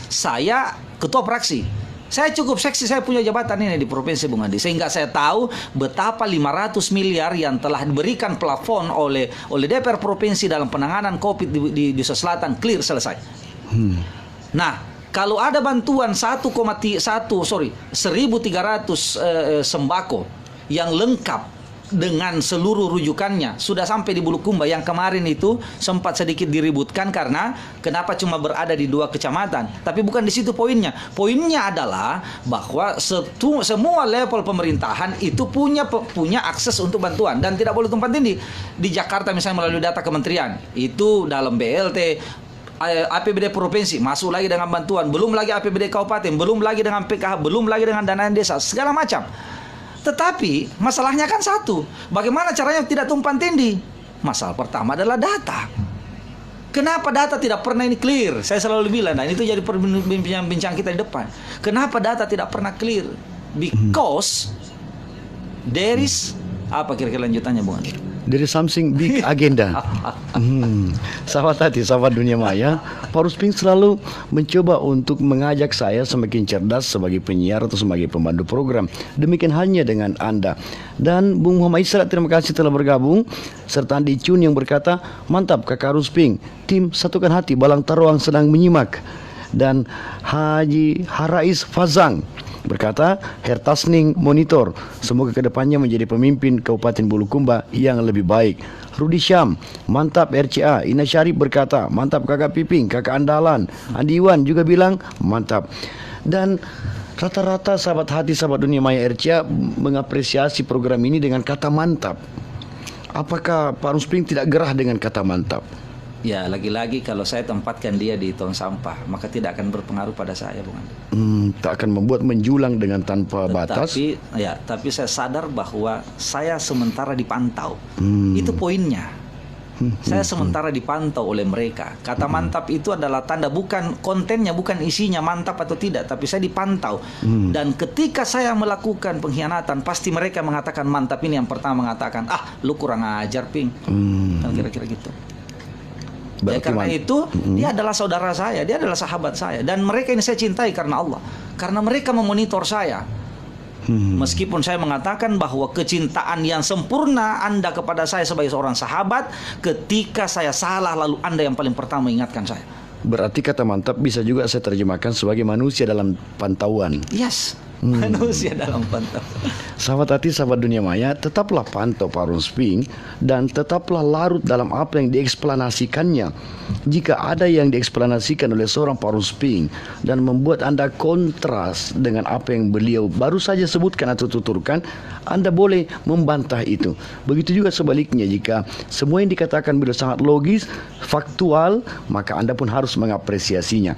saya ketua fraksi, saya cukup seksi, saya punya jabatan ini di Provinsi Bung Andi, sehingga saya tahu betapa 500 miliar yang telah diberikan plafon oleh DPR Provinsi dalam penanganan COVID di Sulawesi Selatan clear, selesai. Nah, kalau ada bantuan 1.300 sembako yang lengkap dengan seluruh rujukannya sudah sampai di Bulukumba, yang kemarin itu sempat sedikit diributkan karena kenapa cuma berada di 2 kecamatan, tapi bukan di situ poinnya. Poinnya adalah bahwa semua level pemerintahan itu punya akses untuk bantuan dan tidak boleh tumpang tindih. Di Jakarta misalnya melalui data kementerian itu dalam BLT, APBD provinsi masuk lagi dengan bantuan, belum lagi APBD kabupaten, belum lagi dengan PKH, belum lagi dengan dana desa, segala macam. Tetapi masalahnya kan satu, bagaimana caranya tidak tumpang tindih? Masalah pertama adalah data. Kenapa data tidak pernah ini clear? Saya selalu bilang, dan itu jadi bincang kita di depan. Kenapa data tidak pernah clear? Because there is, apa kira-kira lanjutannya Bung Andi? Dari something big agenda. Sahabat hati, sahabat dunia maya, Pak Rusping selalu mencoba untuk mengajak saya semakin cerdas sebagai penyiar atau sebagai pemandu program. Demikian halnya dengan Anda. Dan Bung Muhammad Isra, terima kasih telah bergabung. Serta Andi Cun yang berkata, mantap Kakak Rusping, tim satukan hati Balang Taruang sedang menyimak. Dan Haji Harais Fazang berkata, Hertasning monitor, semoga kedepannya menjadi pemimpin Kabupaten Bulukumba yang lebih baik. Rudi Syam, mantap RCA. Ina Syarif berkata, mantap Kakak Piping, Kakak Andalan. Andi Iwan juga bilang mantap. Dan rata-rata sahabat hati, sahabat dunia maya RCA mengapresiasi program ini dengan kata mantap. Apakah Pak Rusping tidak gerah dengan kata mantap? Ya, lagi-lagi kalau saya tempatkan dia di tong sampah, maka tidak akan berpengaruh pada saya, Bung Andi. Tak akan membuat menjulang dengan tanpa batas. Tapi saya sadar bahwa saya sementara dipantau. Itu poinnya. Saya sementara dipantau oleh mereka. Kata mantap itu adalah tanda, bukan kontennya, bukan isinya mantap atau tidak, tapi saya dipantau. Dan ketika saya melakukan pengkhianatan, pasti mereka mengatakan mantap. Ini yang pertama mengatakan, lu kurang ajar, Ping. Kan kira-kira gitu. Ya, karena itu dia adalah saudara saya, dia adalah sahabat saya, dan mereka ini saya cintai karena Allah, karena mereka memonitor saya. Meskipun saya mengatakan bahwa kecintaan yang sempurna Anda kepada saya sebagai seorang sahabat, ketika saya salah lalu Anda yang paling pertama mengingatkan saya. Berarti kata mantap bisa juga saya terjemahkan sebagai manusia dalam pantauan. Yes, manusia dalam pantauan. Sahabat hati, sahabat dunia maya, tetaplah pantau Pak Rusping dan tetaplah larut dalam apa yang dieksplanasikannya. Jika ada yang dieksplanasikan oleh seorang Pak Rusping dan membuat Anda kontras dengan apa yang beliau baru saja sebutkan atau tuturkan, Anda boleh membantah itu. Begitu juga sebaliknya, jika semua yang dikatakan beliau sangat logis, faktual, maka Anda pun harus mengapresiasinya.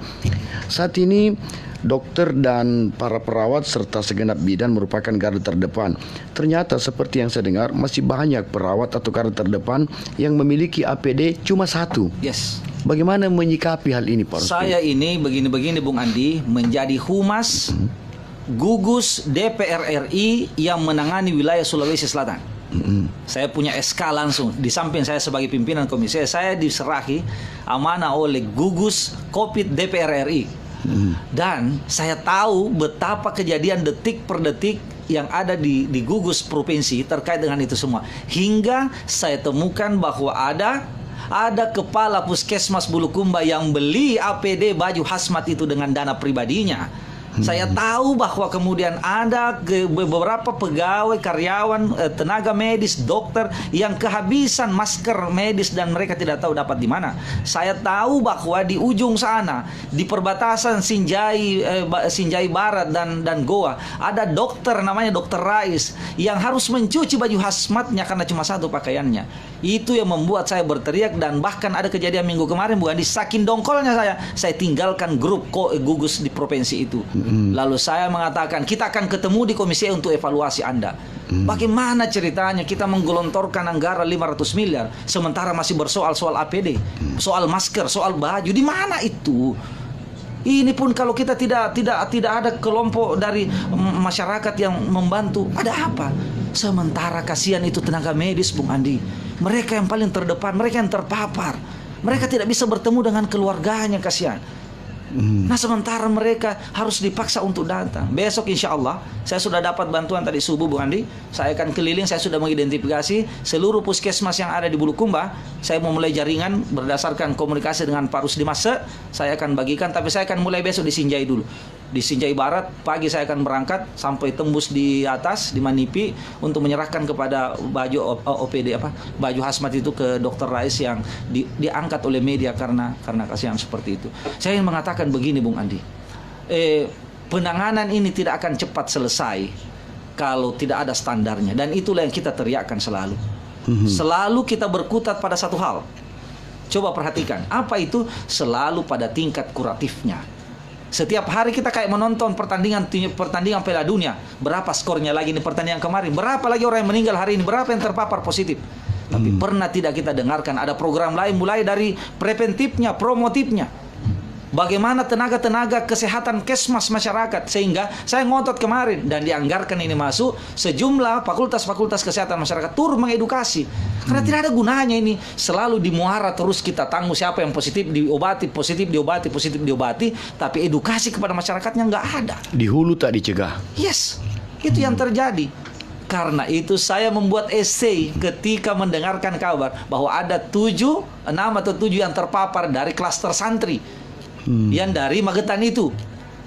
Saat ini dokter dan para perawat serta segenap bidan merupakan garda terdepan. Ternyata seperti yang saya dengar masih banyak perawat atau garda terdepan yang memiliki APD cuma satu. Yes. Bagaimana menyikapi hal ini, Pak Rusdi? Saya ini begini Bung Andi, menjadi humas gugus DPR RI yang menangani wilayah Sulawesi Selatan. Saya punya SK langsung. Di samping saya sebagai pimpinan komisi, saya diserahi amanah oleh gugus COVID DPR RI. Dan saya tahu betapa kejadian detik per detik yang ada di gugus provinsi terkait dengan itu semua. Hingga saya temukan bahwa ada kepala puskesmas Bulukumba yang beli APD baju hazmat itu dengan dana pribadinya. Saya tahu bahwa kemudian ada beberapa pegawai, karyawan, tenaga medis, dokter yang kehabisan masker medis dan mereka tidak tahu dapat di mana. Saya tahu bahwa di ujung sana, di perbatasan Sinjai Barat dan Goa, ada dokter namanya Dokter Rais yang harus mencuci baju hazmatnya karena cuma satu pakaiannya. Itu yang membuat saya berteriak, dan bahkan ada kejadian minggu kemarin, bukan di saking dongkolnya saya tinggalkan grup gugus di provinsi itu. Lalu saya mengatakan kita akan ketemu di komisi untuk evaluasi Anda. Bagaimana ceritanya kita menggelontorkan anggaran 500 miliar sementara masih bersoal APD, soal masker, soal baju, di mana itu? Ini pun kalau kita tidak ada kelompok dari masyarakat yang membantu, ada apa? Sementara kasihan itu tenaga medis, Bung Andi. Mereka yang paling terdepan, mereka yang terpapar. Mereka tidak bisa bertemu dengan keluarganya, kasihan. Nah, sementara mereka harus dipaksa untuk datang. Besok insya Allah saya sudah dapat bantuan tadi subuh, Bung Andi. Saya akan keliling, saya sudah mengidentifikasi seluruh puskesmas yang ada di Bulukumba. Saya mau mulai jaringan berdasarkan komunikasi dengan Pak Rusdi Mase. Saya akan bagikan, tapi saya akan mulai besok di Sinjai dulu. Di Sinjai Barat pagi saya akan berangkat sampai tembus di atas di Manipi untuk menyerahkan kepada baju OPD baju hazmat itu ke Dokter Rais yang diangkat oleh media karena kasihan seperti itu. Saya ingin mengatakan begini, Bung Andi, penanganan ini tidak akan cepat selesai kalau tidak ada standarnya, dan itulah yang kita teriakkan selalu. Selalu kita berkutat pada satu hal. Coba perhatikan, apa itu? Selalu pada tingkat kuratifnya. Setiap hari kita kayak menonton pertandingan Piala Dunia. Berapa skornya lagi nih pertandingan kemarin? Berapa lagi orang yang meninggal hari ini? Berapa yang terpapar positif? Tapi pernah tidak kita dengarkan ada program lain mulai dari preventifnya, promotifnya. Bagaimana tenaga-tenaga kesehatan kesmas masyarakat, sehingga saya ngotot kemarin dan dianggarkan ini masuk sejumlah fakultas-fakultas kesehatan masyarakat turun mengedukasi. Karena tidak ada gunanya ini selalu di muara terus kita tanggung siapa yang positif diobati, tapi edukasi kepada masyarakatnya nggak ada. Di hulu tak dicegah. Yes, itu yang terjadi. Karena itu saya membuat esai ketika mendengarkan kabar bahwa ada 6 atau 7 yang terpapar dari klaster santri. Yang dari Magetan itu.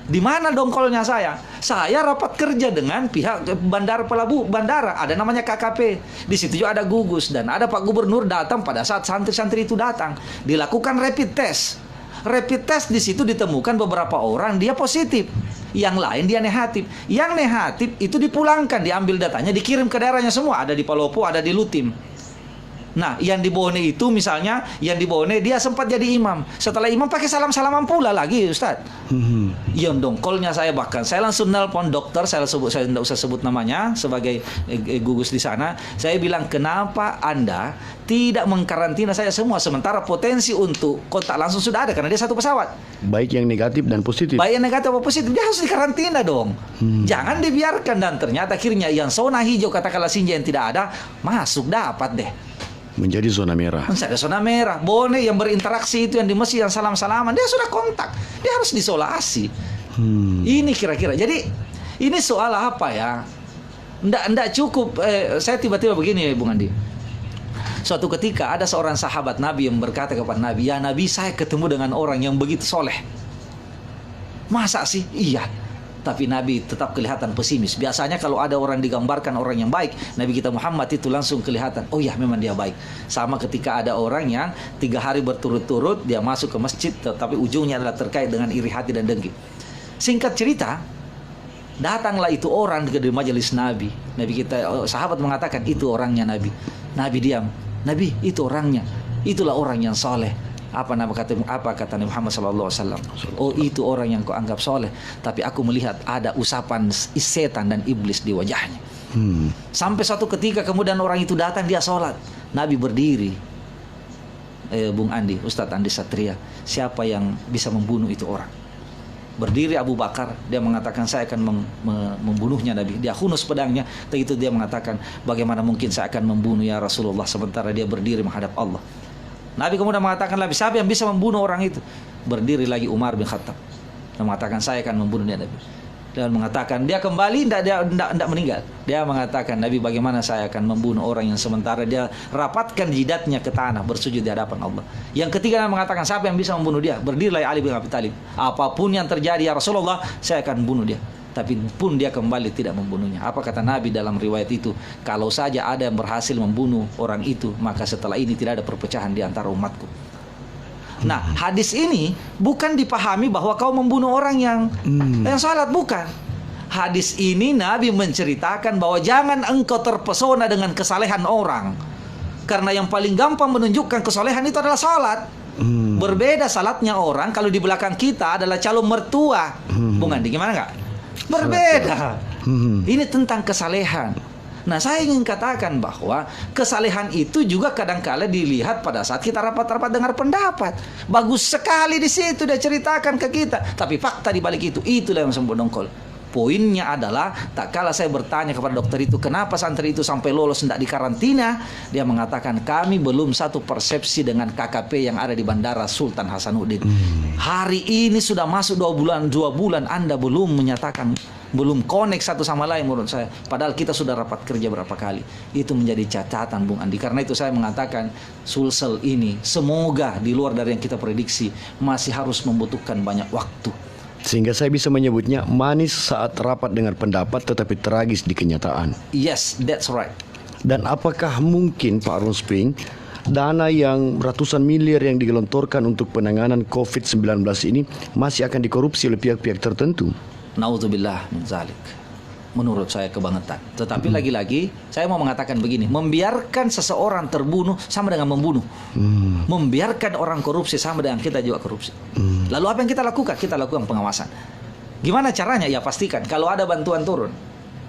Di mana dongkolnya saya? Saya rapat kerja dengan pihak bandara, ada namanya KKP. Di situ juga ada gugus dan ada Pak Gubernur datang pada saat santri-santri itu datang. Dilakukan rapid test. Rapid test di situ ditemukan beberapa orang dia positif. Yang lain dia negatif. Yang negatif itu dipulangkan, diambil datanya, dikirim ke daerahnya semua. Ada di Palopo, ada di Lutim. Nah, yang di Bone itu misalnya, yang di Bone dia sempat jadi imam. Setelah imam pakai salam-salaman pula lagi, Ustaz. Yang dongkolnya saya bahkan saya langsung nelpon dokter, saya tidak usah sebut namanya sebagai gugus di sana. Saya bilang, kenapa Anda tidak mengkarantina saya semua sementara potensi untuk kontak langsung sudah ada karena dia satu pesawat. Baik yang negatif dan positif. Baik yang negatif atau positif dia harus dikarantina dong. Jangan dibiarkan, dan ternyata akhirnya yang zona hijau katakanlah Sinjai yang tidak ada masuk dapat deh. Menjadi zona merah. Ada zona merah. Bone yang berinteraksi itu yang di masjid yang salam-salaman, dia sudah kontak, dia harus diisolasi. Ini kira-kira. Jadi ini soal apa ya? Nggak cukup. Saya tiba-tiba begini, Bung Andi. Suatu ketika ada seorang sahabat Nabi yang berkata kepada Nabi, ya Nabi, saya ketemu dengan orang yang begitu soleh. Masa sih? Iya. Tapi Nabi tetap kelihatan pesimis. Biasanya kalau ada orang digambarkan orang yang baik, Nabi kita Muhammad itu langsung kelihatan, oh ya memang dia baik. Sama ketika ada orang yang 3 hari berturut-turut dia masuk ke masjid, tetapi ujungnya adalah terkait dengan iri hati dan dengki. Singkat cerita, datanglah itu orang ke majelis Nabi. Nabi kita, sahabat mengatakan itu orangnya Nabi. Nabi diam. Nabi, itu orangnya. Itulah orang yang soleh. Apa kata Nabi Muhammad SAW? Oh, itu orang yang kau anggap soleh, tapi aku melihat ada usapan setan dan iblis di wajahnya. Sampai suatu ketika kemudian orang itu datang, dia sholat. Nabi berdiri. Bung Andi, Ustadz Andi Satria, siapa yang bisa membunuh itu orang? Berdiri Abu Bakar, dia mengatakan saya akan membunuhnya Nabi. Dia hunus pedangnya, begitu dia mengatakan bagaimana mungkin saya akan membunuh ya Rasulullah, sementara dia berdiri menghadap Allah. Nabi kemudian mengatakan lagi, siapa yang bisa membunuh orang itu? Berdiri lagi Umar bin Khattab. Dia mengatakan saya akan membunuhnya Nabi. Dan mengatakan dia kembali, tidak meninggal. Dia mengatakan, Nabi, bagaimana saya akan membunuh orang yang sementara dia rapatkan jidatnya ke tanah bersujud di hadapan Allah. Yang ketiga Nabi mengatakan, siapa yang bisa membunuh dia? Berdirilah Ali bin Abi Thalib. Apapun yang terjadi ya Rasulullah, saya akan bunuh dia. Tapi pun dia kembali tidak membunuhnya. Apa kata Nabi dalam riwayat itu? Kalau saja ada yang berhasil membunuh orang itu, maka setelah ini tidak ada perpecahan di antara umatku. Nah, hadis ini bukan dipahami bahwa kau membunuh orang yang salat, bukan. Hadis ini Nabi menceritakan bahwa jangan engkau terpesona dengan kesalehan orang, karena yang paling gampang menunjukkan kesalehan itu adalah salat. Berbeda salatnya orang kalau di belakang kita adalah calon mertua. Bung Andi, gimana nggak? Berbeda. Ini tentang kesalehan. Nah, saya ingin katakan bahwa kesalehan itu juga kadang-kala dilihat pada saat kita rapat-rapat dengar pendapat. Bagus sekali di situ dia ceritakan ke kita. Tapi fakta di balik itu, itulah yang sembodongkol. Poinnya adalah, tak kala saya bertanya kepada dokter itu, kenapa santri itu sampai lolos tidak dikarantina? Dia mengatakan, kami belum satu persepsi dengan KKP yang ada di Bandara Sultan Hasanuddin. Hari ini sudah masuk 2 bulan Anda belum menyatakan, belum connect satu sama lain menurut saya. Padahal kita sudah rapat kerja berapa kali. Itu menjadi catatan Bung Andi. Karena itu saya mengatakan Sulsel ini semoga di luar dari yang kita prediksi masih harus membutuhkan banyak waktu. Sehingga saya bisa menyebutnya manis saat rapat dengar pendapat tetapi tragis di kenyataan. Yes, that's right. Dan apakah mungkin Pak Rusping dana yang ratusan miliar yang digelontorkan untuk penanganan COVID-19 ini masih akan dikorupsi oleh pihak-pihak tertentu? Nauzubillah min zalik. Menurut saya kebangetan. Tetapi lagi-lagi saya mau mengatakan begini, membiarkan seseorang terbunuh sama dengan membunuh. Membiarkan orang korupsi sama dengan kita juga korupsi. Lalu apa yang kita lakukan? Kita lakukan pengawasan. Gimana caranya? Ya pastikan kalau ada bantuan turun,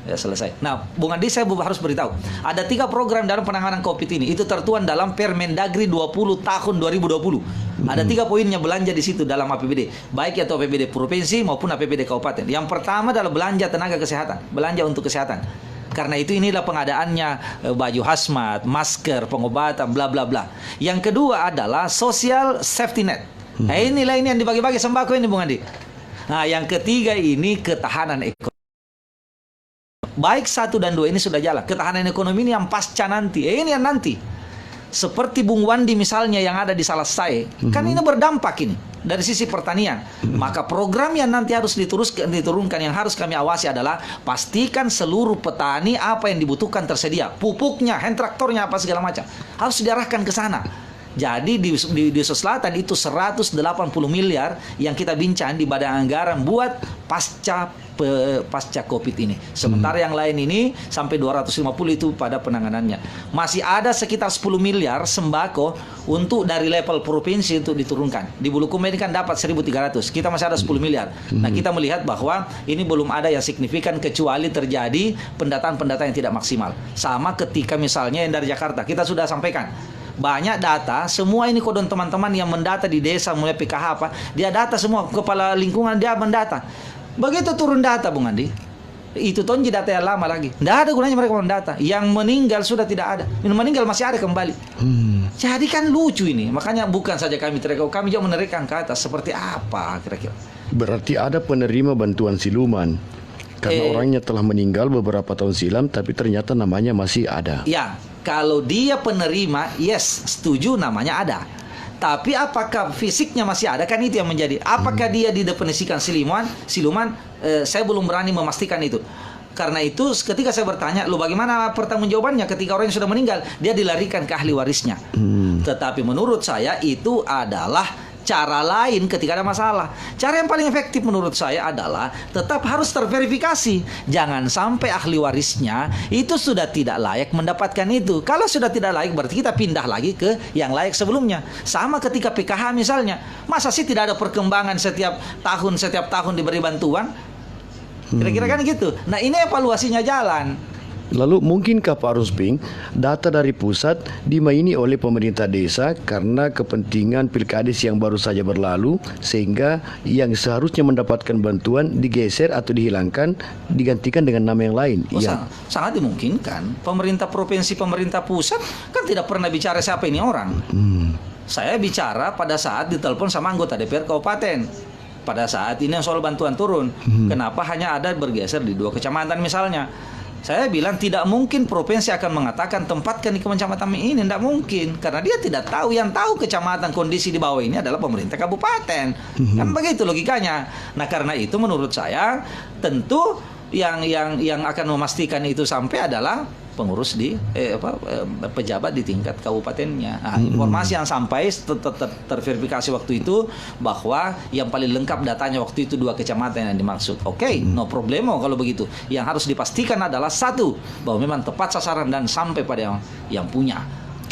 ya selesai. Nah, Bung Andi, saya harus beritahu, ada 3 program dalam penanganan COVID ini. Itu tertuang dalam Permendagri 20 tahun 2020. Ada 3 poinnya belanja di situ dalam APBD, baik itu APBD provinsi maupun APBD kabupaten. Yang pertama adalah belanja tenaga kesehatan, belanja untuk kesehatan. Karena itu inilah pengadaannya baju hazmat, masker, pengobatan, bla bla bla. Yang kedua adalah social safety net. Nah, inilah ini yang dibagi-bagi sembako ini, Bung Andi. Nah, yang ketiga ini ketahanan ekonomi. Baik 1 dan 2 ini sudah jalan. Ketahanan ekonomi ini yang pasca nanti. Ini yang nanti. Seperti Bung Wandi misalnya yang ada di Salasai. Kan ini berdampak ini dari sisi pertanian. Maka program yang nanti harus diturunkan, yang harus kami awasi adalah pastikan seluruh petani apa yang dibutuhkan tersedia. Pupuknya, hand traktornya, apa segala macam. Harus diarahkan ke sana. Jadi di Sulawesi Selatan itu 180 miliar yang kita bincang di badan anggaran buat pasca COVID ini. Sementara yang lain ini sampai 250 itu pada penanganannya. Masih ada sekitar 10 miliar sembako untuk dari level provinsi untuk diturunkan. Di Bulukumba ini kan dapat 1.300. Kita masih ada 10 miliar. Nah, kita melihat bahwa ini belum ada yang signifikan kecuali terjadi pendataan-pendataan yang tidak maksimal. Sama ketika misalnya yang dari Jakarta, kita sudah sampaikan banyak data, semua ini kodon teman-teman yang mendata di desa mulai PKH apa, dia data semua, kepala lingkungan dia mendata. Begitu turun data Bung Andi, itu tonji data yang lama lagi. Tidak ada gunanya mereka mendata. Yang meninggal sudah tidak ada, yang meninggal masih ada kembali. Jadi kan lucu ini. Makanya bukan saja kami teriak, kami juga menerikan ke atas. Seperti apa kira-kira? Berarti ada penerima bantuan siluman. Karena orangnya telah meninggal beberapa tahun silam, tapi ternyata namanya masih ada. Ya, kalau dia penerima, yes, setuju, namanya ada. Tapi apakah fisiknya masih ada? Kan itu yang menjadi. Apakah dia didefinisikan siluman? Saya belum berani memastikan itu. Karena itu ketika saya bertanya, lo bagaimana pertanggungjawabannya ketika orang yang sudah meninggal? Dia dilarikan ke ahli warisnya. Tetapi menurut saya itu adalah cara lain ketika ada masalah. Cara yang paling efektif menurut saya adalah tetap harus terverifikasi. Jangan sampai ahli warisnya itu sudah tidak layak mendapatkan itu. Kalau sudah tidak layak berarti kita pindah lagi ke yang layak sebelumnya. Sama ketika PKH misalnya. Masa sih tidak ada perkembangan setiap tahun diberi bantuan? Kira-kira kan gitu. Nah, ini evaluasinya jalan. Lalu mungkinkah Pak Rusping data dari pusat dimaini oleh pemerintah desa karena kepentingan pilkades yang baru saja berlalu sehingga yang seharusnya mendapatkan bantuan digeser atau dihilangkan digantikan dengan nama yang lain? Sangat dimungkinkan. Pemerintah provinsi, pemerintah pusat kan tidak pernah bicara siapa ini orang. Saya bicara pada saat ditelepon sama anggota DPR kabupaten. Pada saat ini yang soal bantuan turun. Kenapa hanya ada bergeser di 2 kecamatan misalnya? Saya bilang tidak mungkin provinsi akan mengatakan tempatkan di kecamatan ini, tidak mungkin karena dia tidak tahu. Yang tahu kecamatan kondisi di bawah ini adalah pemerintah kabupaten. Kan begitu logikanya. Nah, karena itu menurut saya tentu yang akan memastikan itu sampai adalah pengurus di pejabat di tingkat kabupatennya. Nah, informasi yang sampai terverifikasi waktu itu bahwa yang paling lengkap datanya waktu itu 2 kecamatan yang dimaksud. Oke, no problemo kalau begitu. Yang harus dipastikan adalah satu, bahwa memang tepat sasaran dan sampai pada yang punya.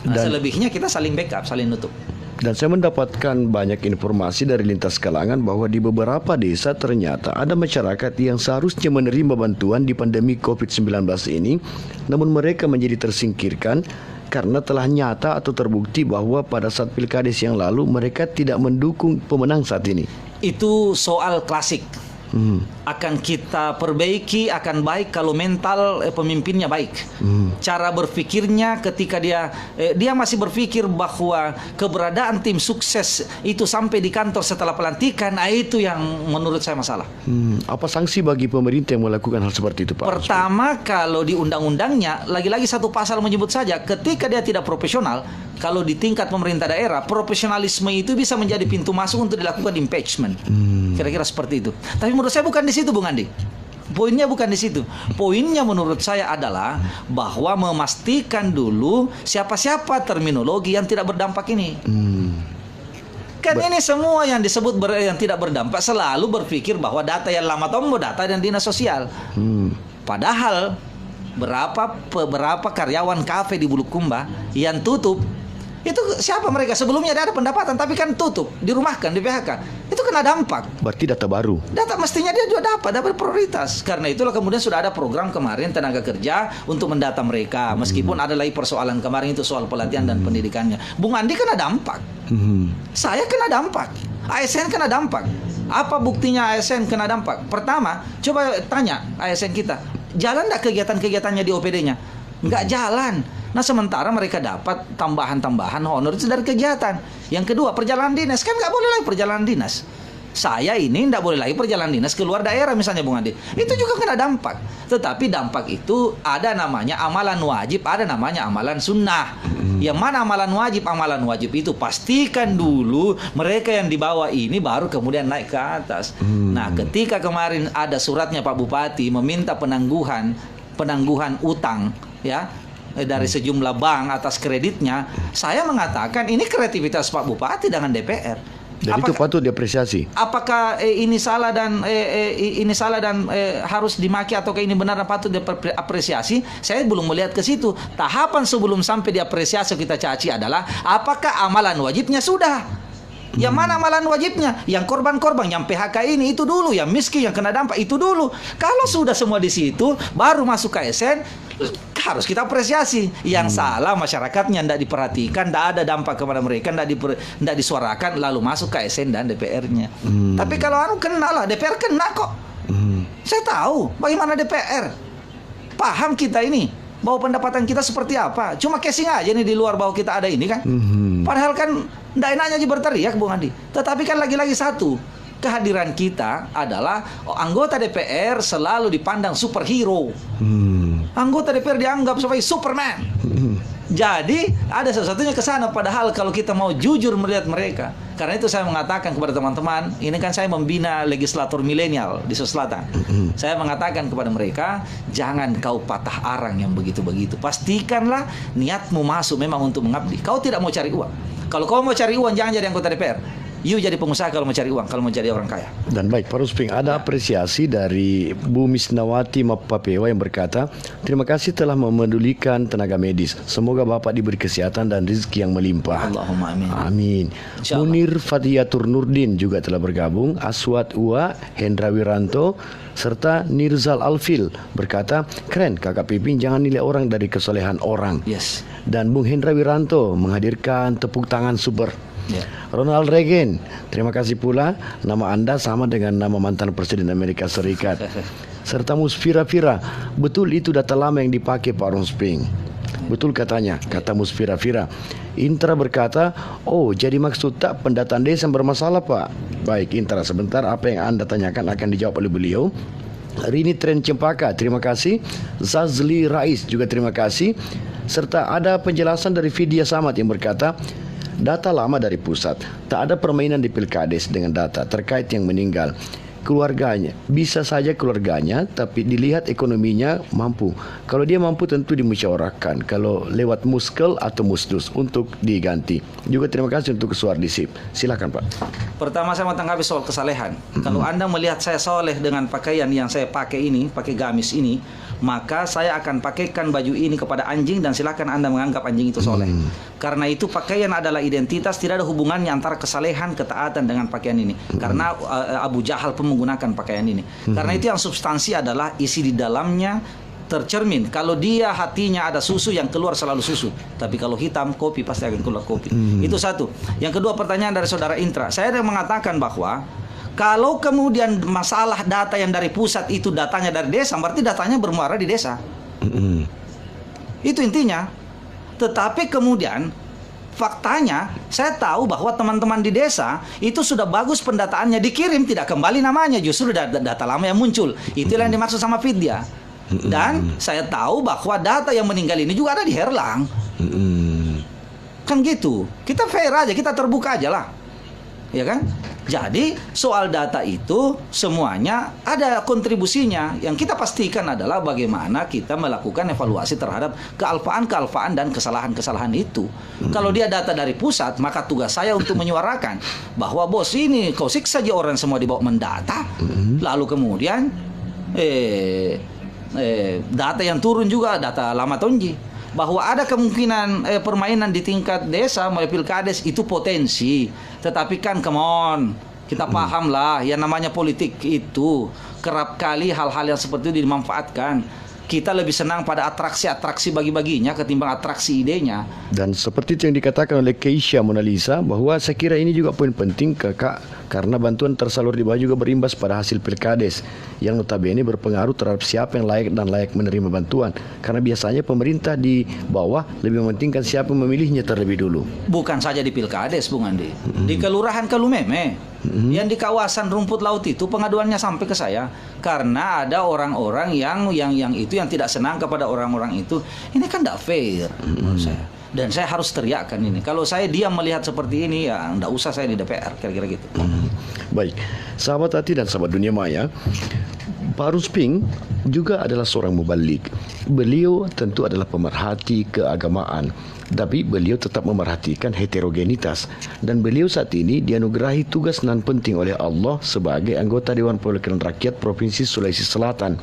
Nah, selebihnya kita saling backup, saling nutup. Dan saya mendapatkan banyak informasi dari lintas kalangan bahwa di beberapa desa ternyata ada masyarakat yang seharusnya menerima bantuan di pandemi COVID-19 ini, namun mereka menjadi tersingkirkan karena telah nyata atau terbukti bahwa pada saat pilkades yang lalu mereka tidak mendukung pemenang saat ini. Itu soal klasik. Akan kita perbaiki, akan baik kalau mental pemimpinnya baik. Cara berpikirnya ketika dia masih berpikir bahwa keberadaan tim sukses itu sampai di kantor setelah pelantikan, itu yang menurut saya masalah. Apa sanksi bagi pemerintah yang melakukan hal seperti itu, Pak? Pertama, kalau di undang-undangnya lagi-lagi satu pasal menyebut saja ketika dia tidak profesional. Kalau di tingkat pemerintah daerah, profesionalisme itu bisa menjadi pintu masuk untuk dilakukan impeachment. Kira-kira seperti itu. Tapi menurut saya bukan di situ, Bung Andi. Poinnya bukan di situ. Poinnya menurut saya adalah bahwa memastikan dulu siapa-siapa terminologi yang tidak berdampak ini. Kan ini semua yang disebut yang tidak berdampak selalu berpikir bahwa data yang lama tombo data dan dinas sosial. Padahal beberapa karyawan kafe di Bulukumba yang tutup, itu siapa mereka? Sebelumnya ada pendapatan tapi kan tutup, dirumahkan, di PHK. Itu kena dampak. Berarti data baru. Data mestinya dia juga dapat prioritas. Karena itulah kemudian sudah ada program kemarin tenaga kerja untuk mendata mereka. Meskipun ada lagi persoalan kemarin itu soal pelatihan dan pendidikannya. Bung Andi kena dampak. Saya kena dampak. ASN kena dampak. Apa buktinya ASN kena dampak? Pertama, coba tanya ASN kita, jalan nggak kegiatan-kegiatannya di OPD-nya? Nggak jalan. Nah, sementara mereka dapat tambahan-tambahan honor itu dari kegiatan. Yang kedua, perjalanan dinas. Kan nggak boleh lagi perjalanan dinas. Saya ini nggak boleh lagi perjalanan dinas keluar daerah misalnya, Bung Andi. Itu juga kena dampak. Tetapi dampak itu ada namanya amalan wajib, ada namanya amalan sunnah. Yang mana amalan wajib? Amalan wajib itu pastikan dulu mereka yang di bawah ini baru kemudian naik ke atas. Nah, ketika kemarin ada suratnya Pak Bupati meminta penangguhan utang, ya, dari sejumlah bank atas kreditnya, saya mengatakan ini kreativitas Pak Bupati dengan DPR. Dan itu patut diapresiasi. Apakah ini salah dan harus dimaki ataukah ini benar dan patut diapresiasi? Saya belum melihat ke situ. Tahapan sebelum sampai diapresiasi kita caci adalah apakah amalan wajibnya sudah? Yang mana amalan wajibnya? Yang korban-korban, yang PHK ini itu dulu, yang miskin, yang kena dampak itu dulu. Kalau sudah semua di situ, baru masuk KSN, harus kita apresiasi. Yang salah masyarakatnya tidak diperhatikan, tidak ada dampak kepada mereka, tidak disuarakan, lalu masuk KSN dan DPR-nya. Tapi kalau kena lah, DPR kena kok. Saya tahu bagaimana DPR. Paham kita ini bahwa pendapatan kita seperti apa. Cuma casing aja nih di luar bahwa kita ada ini kan. Padahal kan tidak enaknya aja berteriak, Bung Andi. Tetapi kan lagi-lagi satu, kehadiran kita adalah anggota DPR selalu dipandang superhero. Anggota DPR dianggap sebagai Superman. Jadi ada sesuatunya ke sana. Padahal kalau kita mau jujur melihat mereka, karena itu saya mengatakan kepada teman-teman, ini kan saya membina legislator milenial di Sulawesi Selatan. Saya mengatakan kepada mereka, jangan kau patah arang yang begitu-begitu. Pastikanlah niatmu masuk memang untuk mengabdi. Kau tidak mau cari uang. Kalau kau mau cari uang, jangan jadi anggota DPR. You jadi pengusaha kalau mau cari uang, kalau mau jadi orang kaya. Dan baik Pak Rusping, ada apresiasi dari Bu Misnawati Mapapewa yang berkata, terima kasih telah memedulikan tenaga medis. Semoga Bapak diberi kesehatan dan rezeki yang melimpah. Allahumma amin. Amin. Insyaallah. Munir Fatiyatur Nurdin juga telah bergabung. Aswad Uwa, Hendra Wiranto, serta Nirzal Alfil berkata, keren Kakak Pipin, jangan nilai orang dari kesolehan orang. Yes. Dan Bung Hendra Wiranto menghadirkan tepuk tangan super. Ya. Ronald Reagan, terima kasih pula. Nama Anda sama dengan nama mantan Presiden Amerika Serikat. Serta Musfira Fira, betul itu data lama yang dipakai Pak Rusping. Betul katanya, kata Musfira Fira. Intra berkata, oh jadi maksud tak pendataan desa yang bermasalah Pak. Baik Intra, sebentar apa yang Anda tanyakan akan dijawab oleh beliau. Rini Tren Cempaka, terima kasih. Zazli Rais juga terima kasih. Serta ada penjelasan dari Vidya Samad yang berkata, data lama dari pusat, tak ada permainan di Pilkades dengan data terkait yang meninggal. Keluarganya, bisa saja keluarganya, tapi dilihat ekonominya mampu. Kalau dia mampu tentu dimusyawarahkan. Kalau lewat muskel atau musdus untuk diganti. Juga terima kasih untuk kesuar disip. Silakan Pak. Pertama saya mau tanggapi soal kesalehan. Kalau Anda melihat saya soleh dengan pakaian yang saya pakai ini, pakai gamis ini, maka saya akan pakaikan baju ini kepada anjing dan silakan Anda menganggap anjing itu soleh. Karena itu pakaian adalah identitas, tidak ada hubungannya antara kesalehan, ketaatan dengan pakaian ini. Karena Abu Jahal pun menggunakan pakaian ini. Karena itu yang substansi adalah isi di dalamnya tercermin. Kalau dia hatinya ada susu, yang keluar selalu susu. Tapi kalau hitam, kopi pasti akan keluar kopi. Itu satu. Yang kedua, pertanyaan dari saudara Intra. Saya ada mengatakan bahwa kalau kemudian masalah data yang dari pusat itu datanya dari desa, berarti datanya bermuara di desa. Itu intinya. Tetapi kemudian faktanya saya tahu bahwa teman-teman di desa itu sudah bagus pendataannya, dikirim tidak kembali namanya, justru data lama yang muncul. Itulah yang dimaksud sama Vidya. Dan saya tahu bahwa data yang meninggal ini juga ada di Herlang. Kan gitu. Kita fair aja, kita terbuka aja lah. Ya kan? Jadi soal data itu semuanya ada kontribusinya. Yang kita pastikan adalah bagaimana kita melakukan evaluasi terhadap kealpaan-kealpaan dan kesalahan-kesalahan itu. Kalau dia data dari pusat, maka tugas saya untuk menyuarakan bahwa bos ini kau siksa saja orang semua dibawa mendata. Lalu kemudian data yang turun juga data lama tonji. Bahwa ada kemungkinan permainan di tingkat desa melalui Pilkades itu potensi. Tetapi kan come on, kita paham lah yang namanya politik itu kerap kali hal-hal yang seperti itu dimanfaatkan. Kita lebih senang pada atraksi-atraksi bagi-baginya ketimbang atraksi idenya. Dan seperti itu yang dikatakan oleh Keisha Mona Lisa, bahwa saya kira ini juga poin penting Kakak, karena bantuan tersalur di bawah juga berimbas pada hasil Pilkades yang notabene berpengaruh terhadap siapa yang layak dan layak menerima bantuan. Karena biasanya pemerintah di bawah lebih mementingkan siapa yang memilihnya terlebih dulu. Bukan saja di Pilkades, Bung Andi. Di Kelurahan Kalumeme, yang di kawasan rumput laut itu pengaduannya sampai ke saya karena ada orang-orang yang itu yang tidak senang kepada orang-orang itu. Ini kan tidak fair menurut saya. Dan saya harus teriakkan ini. Kalau saya diam melihat seperti ini, ya tidak usah saya di DPR, kira-kira gitu. Baik, sahabat hati dan sahabat dunia maya, Pak Rusping juga adalah seorang mubalik. Beliau tentu adalah pemerhati keagamaan, tapi beliau tetap memerhatikan heterogenitas. Dan beliau saat ini dianugerahi tugas nan penting oleh Allah sebagai anggota Dewan Perwakilan Rakyat Provinsi Sulawesi Selatan.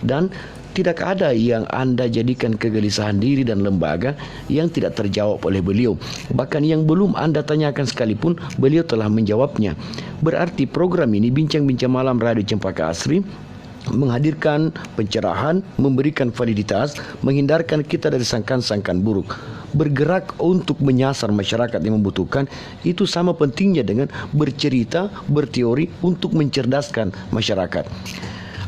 Dan tidak ada yang Anda jadikan kegelisahan diri dan lembaga yang tidak terjawab oleh beliau. Bahkan yang belum Anda tanyakan sekalipun, beliau telah menjawabnya. Berarti program ini Bincang-Bincang Malam Radio Cempaka Asri menghadirkan pencerahan, memberikan validitas, menghindarkan kita dari sangkaan-sangkaan buruk. Bergerak untuk menyasar masyarakat yang membutuhkan, itu sama pentingnya dengan bercerita, berteori untuk mencerdaskan masyarakat.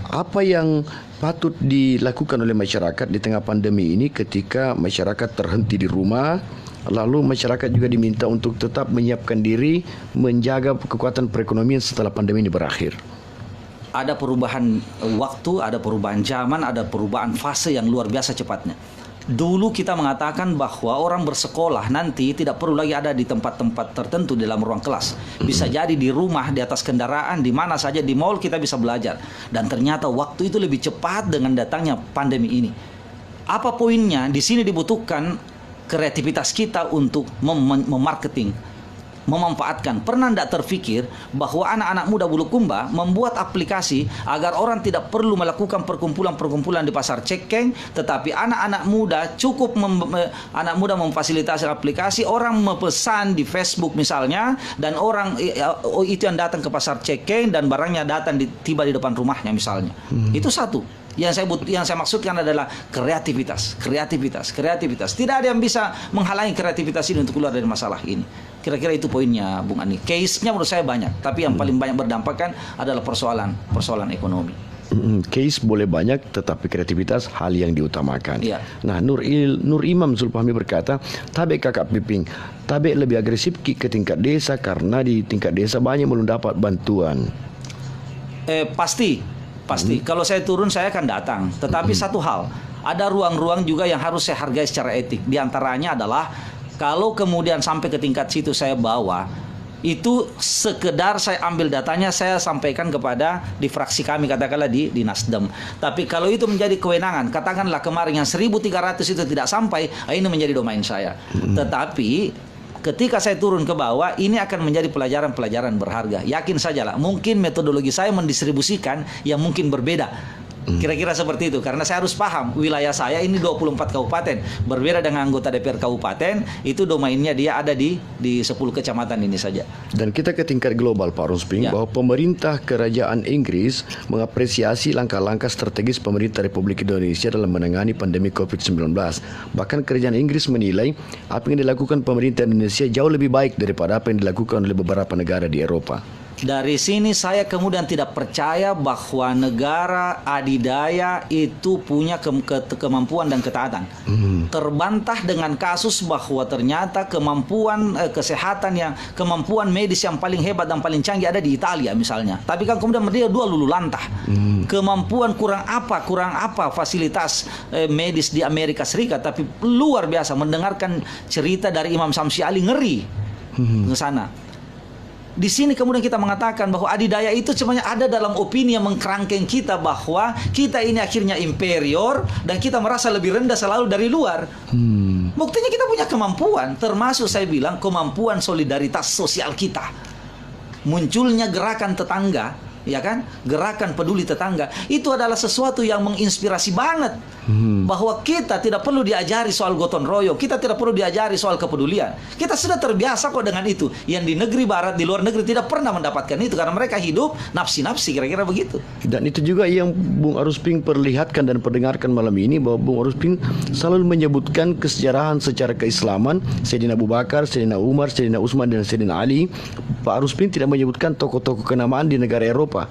Apa yang patut dilakukan oleh masyarakat di tengah pandemi ini ketika masyarakat terhenti di rumah, lalu masyarakat juga diminta untuk tetap menyiapkan diri, menjaga kekuatan perekonomian setelah pandemi ini berakhir? Ada perubahan waktu, ada perubahan zaman, ada perubahan fase yang luar biasa cepatnya. Dulu kita mengatakan bahwa orang bersekolah nanti tidak perlu lagi ada di tempat-tempat tertentu dalam ruang kelas. Bisa jadi di rumah, di atas kendaraan, di mana saja, di mall kita bisa belajar. Dan ternyata waktu itu lebih cepat dengan datangnya pandemi ini. Apa poinnya? Di sini dibutuhkan kreativitas kita untuk memarketing, memanfaatkan. Pernah tidak terfikir bahwa anak-anak muda Bulukumba membuat aplikasi agar orang tidak perlu melakukan perkumpulan-perkumpulan di pasar cekeng, tetapi anak-anak muda cukup anak muda memfasilitasi aplikasi, orang memesan di Facebook misalnya, dan orang itu yang datang ke pasar cekeng dan barangnya datang tiba di depan rumahnya misalnya. Itu satu. Yang saya maksudkan adalah kreativitas. Tidak ada yang bisa menghalangi kreativitas ini untuk keluar dari masalah ini. Kira-kira itu poinnya, Bung Ani. Case-nya menurut saya banyak, tapi yang paling banyak berdampak kan adalah persoalan ekonomi. Case boleh banyak, tetapi kreativitas hal yang diutamakan. Iya. Nah, Nur Imam Zulfahmi berkata, tabe kakak Piping, tabe lebih agresif ke tingkat desa karena di tingkat desa banyak belum dapat bantuan. Pasti. Kalau saya turun saya akan datang. Tetapi satu hal, ada ruang-ruang juga yang harus saya hargai secara etik. Di antaranya adalah kalau kemudian sampai ke tingkat situ saya bawa, itu sekedar saya ambil datanya, saya sampaikan kepada di fraksi kami, katakanlah di Nasdem. Tapi kalau itu menjadi kewenangan, katakanlah kemarin yang 1.300 itu tidak sampai, ini menjadi domain saya. Tetapi ketika saya turun ke bawah, ini akan menjadi pelajaran-pelajaran berharga. Yakin sajalah, mungkin metodologi saya mendistribusikan yang mungkin berbeda. Kira-kira seperti itu. Karena saya harus paham, wilayah saya ini 24 kabupaten. Berbeda dengan anggota DPR kabupaten, itu domainnya dia ada di 10 kecamatan ini saja. Dan kita ke tingkat global, Pak Rusping, bahwa pemerintah kerajaan Inggris mengapresiasi langkah-langkah strategis pemerintah Republik Indonesia dalam menangani pandemi COVID-19. Bahkan kerajaan Inggris menilai apa yang dilakukan pemerintah Indonesia jauh lebih baik daripada apa yang dilakukan oleh beberapa negara di Eropa. Dari sini saya kemudian tidak percaya bahwa negara adidaya itu punya kemampuan dan ketaatan. Terbantah dengan kasus bahwa ternyata kemampuan kemampuan medis yang paling hebat dan paling canggih ada di Italia misalnya. Tapi kan kemudian dia dua lulu lantah. Kemampuan kurang apa fasilitas medis di Amerika Serikat, tapi luar biasa. Mendengarkan cerita dari Imam Samsi Ali ngeri ke sana. Di sini kemudian kita mengatakan bahwa adidaya itu sebenarnya ada dalam opini yang mengkerangkeng kita bahwa kita ini akhirnya inferior dan kita merasa lebih rendah selalu dari luar. Buktinya kita punya kemampuan, termasuk saya bilang kemampuan solidaritas sosial kita. Munculnya gerakan tetangga, ya kan? Gerakan peduli tetangga itu adalah sesuatu yang menginspirasi banget. Bahwa kita tidak perlu diajari soal gotong royong, kita tidak perlu diajari soal kepedulian. Kita sudah terbiasa kok dengan itu. Yang di negeri barat, di luar negeri tidak pernah mendapatkan itu karena mereka hidup nafsi-nafsi, kira-kira begitu. Dan itu juga yang Bung Arusping perlihatkan dan perdengarkan malam ini, bahwa Bung Arusping selalu menyebutkan kesejarahan secara keislaman, Sayyidina Abu Bakar, Sayyidina Umar, Sayyidina Utsman dan Sayyidina Ali. Pak Arusping tidak menyebutkan tokoh-tokoh kenamaan di negara Eropa.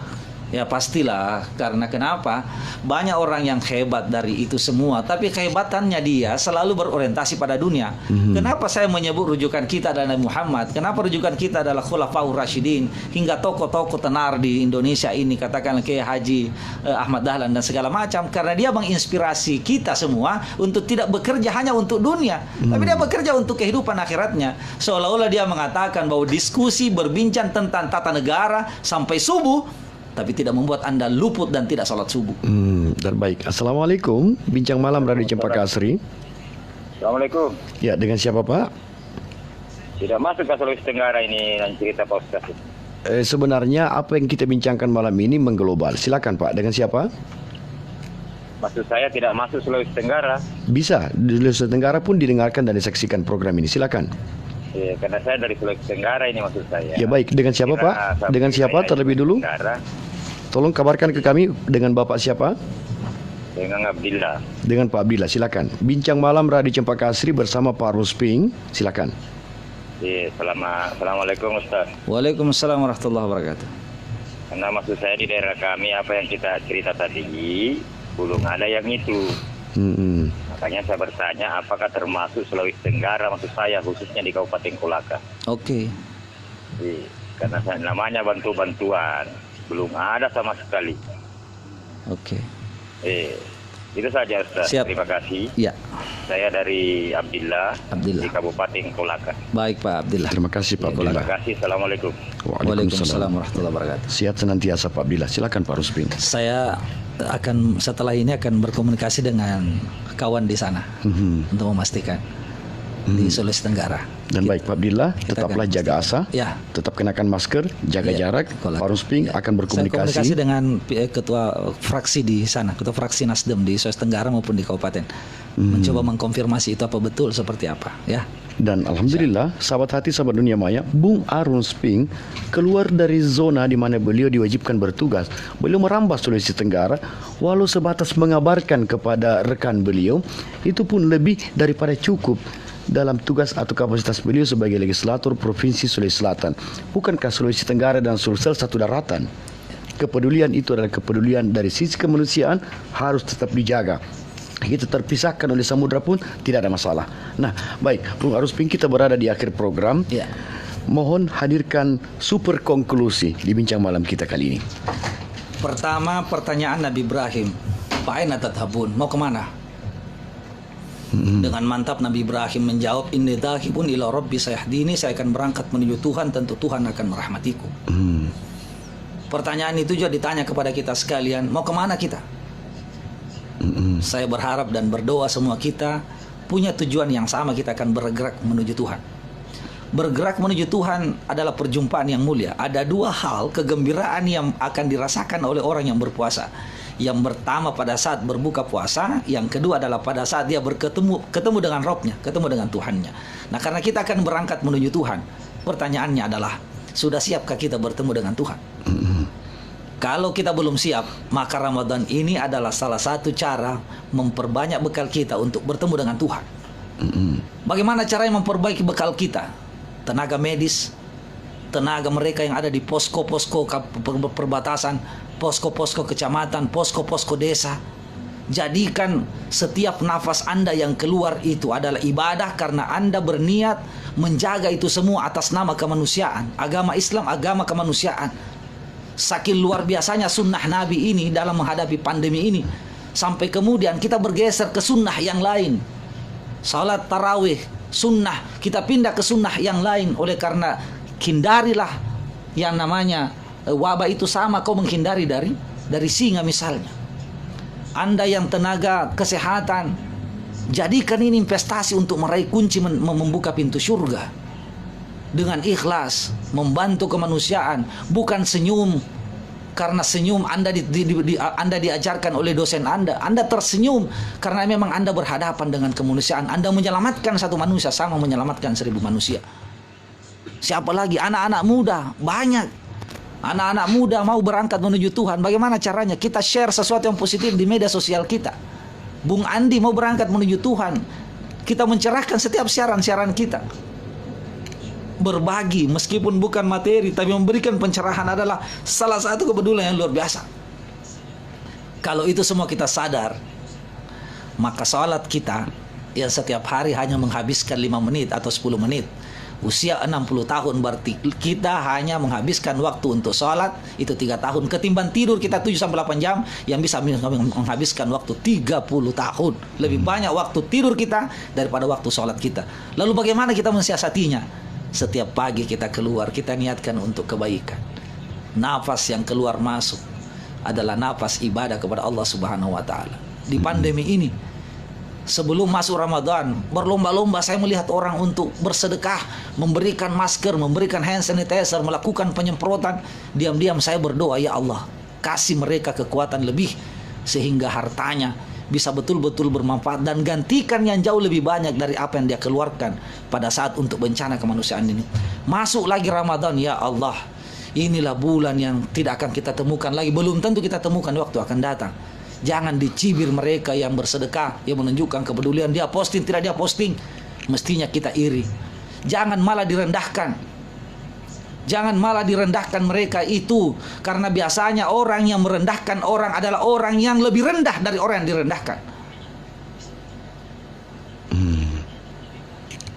Ya pastilah, karena kenapa? Banyak orang yang hebat dari itu semua, tapi kehebatannya dia selalu berorientasi pada dunia. Kenapa saya menyebut rujukan kita adalah Muhammad? Kenapa rujukan kita adalah Khulafaur Rasyidin? Hingga tokoh-tokoh tenar di Indonesia ini, katakanlah kayak Haji Ahmad Dahlan dan segala macam, karena dia menginspirasi kita semua untuk tidak bekerja hanya untuk dunia, tapi dia bekerja untuk kehidupan akhiratnya. Seolah-olah dia mengatakan bahwa diskusi berbincang tentang tata negara sampai subuh, tapi tidak membuat Anda luput dan tidak sholat subuh. Terbaik. Assalamualaikum. Bincang malam Radio Cempaka Asri. Assalamualaikum. Ya, dengan siapa Pak? Tidak masuk ke Sulawesi Tenggara ini dan cerita Pak Ustaz. Sebenarnya apa yang kita bincangkan malam ini mengglobal. Silakan Pak. Dengan siapa? Maksud saya tidak masuk Sulawesi Tenggara. Bisa. Di Sulawesi Tenggara pun didengarkan dan disaksikan program ini. Silakan. Ya, karena saya dari Sulawesi Tenggara ini maksud saya. Ya baik. Dengan siapa Pak? Dengan siapa terlebih dulu? Tolong kabarkan ke kami dengan Bapak siapa? Dengan Abdillah. Dengan Pak Abdillah, silakan. Bincang malam Radio Cempaka Asri bersama Pak Rusping, silakan. Iya, Assalamualaikum Ustaz. Waalaikumsalam warahmatullahi wabarakatuh. Karena maksud saya di daerah kami apa yang kita cerita tadi belum ada yang itu. Makanya saya bertanya apakah termasuk Sulawesi Tenggara, maksud saya khususnya di Kabupaten Kolaka. Oke. Iya, karena namanya bantuan belum ada sama sekali. Oke. Itu saja Ustaz. Siap. Terima kasih. Ya. Saya dari Abdillah. Abdillah. Di Kabupaten Kolaka. Baik Pak Abdillah. Terima kasih Pak Abdillah. Terima kasih. Assalamualaikum. Waalaikumsalam warahmatullahi wabarakatuh. Sehat senantiasa Pak Abdillah. Silakan Pak Rusping. Saya akan setelah ini akan berkomunikasi dengan kawan di sana untuk memastikan di Sulawesi Tenggara. Dan baik Pak Abdillah, kita tetaplah akan jaga asa, Ya. tetap kenakan masker, jaga Ya, jarak. kalau- Pak Rusping akan Saya berkomunikasi. komunikasi dengan ketua fraksi di sana, ketua fraksi Nasdem di Sulawesi Tenggara maupun di kabupaten, mencoba mengkonfirmasi itu apa betul seperti apa, ya. Dan alhamdulillah, sahabat hati, sahabat dunia maya, Bung Arun Sping keluar dari zona di mana beliau diwajibkan bertugas. Beliau merambah Sulawesi Tenggara, walau sebatas mengabarkan kepada rekan beliau, itu pun lebih daripada cukup dalam tugas atau kapasitas beliau sebagai legislator Provinsi Sulawesi Selatan. Bukankah Sulawesi Tenggara dan Sulsel satu daratan? Kepedulian itu adalah kepedulian dari sisi kemanusiaan, harus tetap dijaga. Kita terpisahkan oleh samudra pun tidak ada masalah. Nah, baik, Bung Arun Sping, kita berada di akhir program. Ya. Mohon hadirkan super konklusi di bincang malam kita kali ini. Pertama, pertanyaan Nabi Ibrahim, "Aina tadhhabun?" Mau kemana? Dengan mantap Nabi Ibrahim menjawab, "Inni dhahibun ila rabbi sayahdini." Saya akan berangkat menuju Tuhan, tentu Tuhan akan merahmatiku. Pertanyaan itu juga ditanya kepada kita sekalian, mau kemana kita? Saya berharap dan berdoa semua kita punya tujuan yang sama, kita akan bergerak menuju Tuhan. Bergerak menuju Tuhan adalah perjumpaan yang mulia. Ada dua hal kegembiraan yang akan dirasakan oleh orang yang berpuasa. Yang pertama pada saat berbuka puasa, yang kedua adalah pada saat dia ketemu dengan Robnya, ketemu dengan Tuhannya. Nah, karena kita akan berangkat menuju Tuhan, pertanyaannya adalah, sudah siapkah kita bertemu dengan Tuhan? Kalau kita belum siap, maka Ramadan ini adalah salah satu cara memperbanyak bekal kita untuk bertemu dengan Tuhan. Bagaimana caranya memperbaiki bekal kita? Tenaga medis, tenaga mereka yang ada di posko-posko perbatasan, posko-posko kecamatan, posko-posko desa. Jadikan setiap nafas Anda yang keluar itu adalah ibadah, karena Anda berniat menjaga itu semua atas nama kemanusiaan. Agama Islam, agama kemanusiaan. Saking luar biasanya sunnah Nabi ini dalam menghadapi pandemi ini, sampai kemudian kita bergeser ke sunnah yang lain. Salat tarawih, sunnah, kita pindah ke sunnah yang lain. Oleh karena hindarilah yang namanya wabah itu, sama kau menghindari dari singa misalnya. Anda yang tenaga kesehatan, jadikan ini investasi untuk meraih kunci membuka pintu surga. Dengan ikhlas membantu kemanusiaan, bukan senyum. Karena senyum Anda Anda diajarkan oleh dosen Anda. Anda tersenyum karena memang Anda berhadapan dengan kemanusiaan. Anda menyelamatkan satu manusia sama menyelamatkan 1000 manusia. Siapa lagi? Anak-anak muda, banyak. Anak-anak muda mau berangkat menuju Tuhan. Bagaimana caranya? Kita share sesuatu yang positif di media sosial kita. Bung Andi mau berangkat menuju Tuhan. Kita mencerahkan setiap siaran-siaran kita. Berbagi meskipun bukan materi, tapi memberikan pencerahan adalah salah satu kepedulian yang luar biasa. Kalau itu semua kita sadar, maka salat kita yang setiap hari hanya menghabiskan 5 menit atau 10 menit. Usia 60 tahun berarti kita hanya menghabiskan waktu untuk salat itu 3 tahun. Ketimbang tidur kita 7-8 jam, yang bisa menghabiskan waktu 30 tahun. Lebih banyak waktu tidur kita daripada waktu salat kita. Lalu bagaimana kita mensiasatinya? Setiap pagi kita keluar, kita niatkan untuk kebaikan. Nafas yang keluar masuk adalah nafas ibadah kepada Allah Subhanahu wa taala. Di pandemi ini, sebelum masuk Ramadan, berlomba-lomba saya melihat orang untuk bersedekah, memberikan masker, memberikan hand sanitizer, melakukan penyemprotan. Diam-diam saya berdoa, ya Allah, kasih mereka kekuatan lebih sehingga hartanya bisa betul-betul bermanfaat dan gantikan yang jauh lebih banyak dari apa yang dia keluarkan pada saat untuk bencana kemanusiaan ini. Masuk lagi Ramadan, ya Allah, inilah bulan yang tidak akan kita temukan lagi. Belum tentu kita temukan waktu akan datang. Jangan dicibir mereka yang bersedekah, yang menunjukkan kepedulian. Dia posting, tidak dia posting, mestinya kita iri. Jangan malah direndahkan. Jangan malah direndahkan mereka itu. Karena biasanya orang yang merendahkan orang adalah orang yang lebih rendah dari orang yang direndahkan.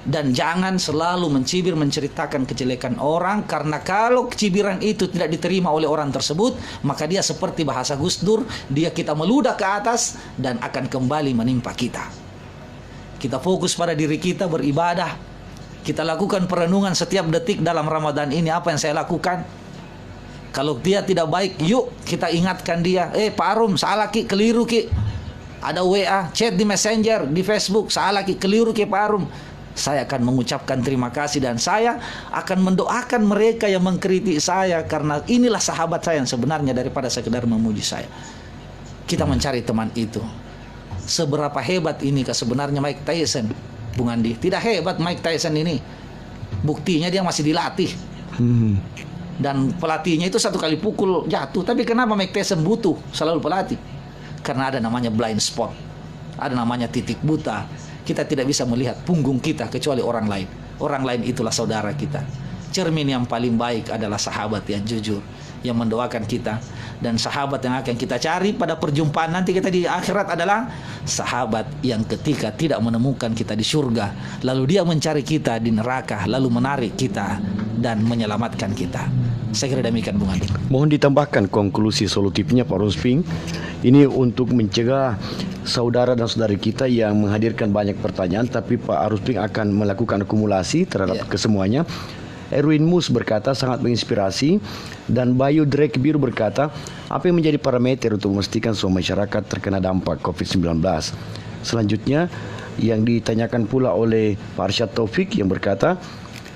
Dan jangan selalu mencibir, menceritakan kejelekan orang. Karena kalau cibiran itu tidak diterima oleh orang tersebut, maka dia seperti bahasa Gus Dur, kita meludah ke atas dan akan kembali menimpa kita. Kita fokus pada diri kita, beribadah. Kita lakukan perenungan setiap detik dalam Ramadan ini. Apa yang saya lakukan? Kalau dia tidak baik, yuk kita ingatkan dia. Pak Arum, salah ki, keliru ki. Ada WA, chat di Messenger, di Facebook, salah ki, keliru ki Pak Arum. Saya akan mengucapkan terima kasih dan saya akan mendoakan mereka yang mengkritik saya, karena inilah sahabat saya yang sebenarnya daripada sekedar memuji saya. Kita mencari teman itu. Seberapa hebat ini sebenarnya Mike Tyson, Bung Andi? Tidak hebat Mike Tyson ini. Buktinya dia masih dilatih. Dan pelatihnya itu satu kali pukul jatuh. Tapi kenapa Mike Tyson butuh selalu pelatih? Karena ada namanya blind spot, ada namanya titik buta. Kita tidak bisa melihat punggung kita kecuali orang lain. Orang lain itulah saudara kita. Cermin yang paling baik adalah sahabat yang jujur, yang mendoakan kita. Dan sahabat yang akan kita cari pada perjumpaan nanti kita di akhirat adalah sahabat yang ketika tidak menemukan kita di surga, lalu dia mencari kita di neraka, lalu menarik kita dan menyelamatkan kita. Saya kira demikian, Bung Andi. Mohon ditambahkan konklusi solutifnya Pak Rusping. Ini untuk mencegah saudara dan saudari kita yang menghadirkan banyak pertanyaan, tapi Pak Rusping akan melakukan akumulasi terhadap kesemuanya. Erwin Mus berkata sangat menginspirasi, dan Bayu Drake Biru berkata, apa yang menjadi parameter untuk memastikan semua masyarakat terkena dampak COVID-19? Selanjutnya yang ditanyakan pula oleh Pak Arsyad Taufik yang berkata,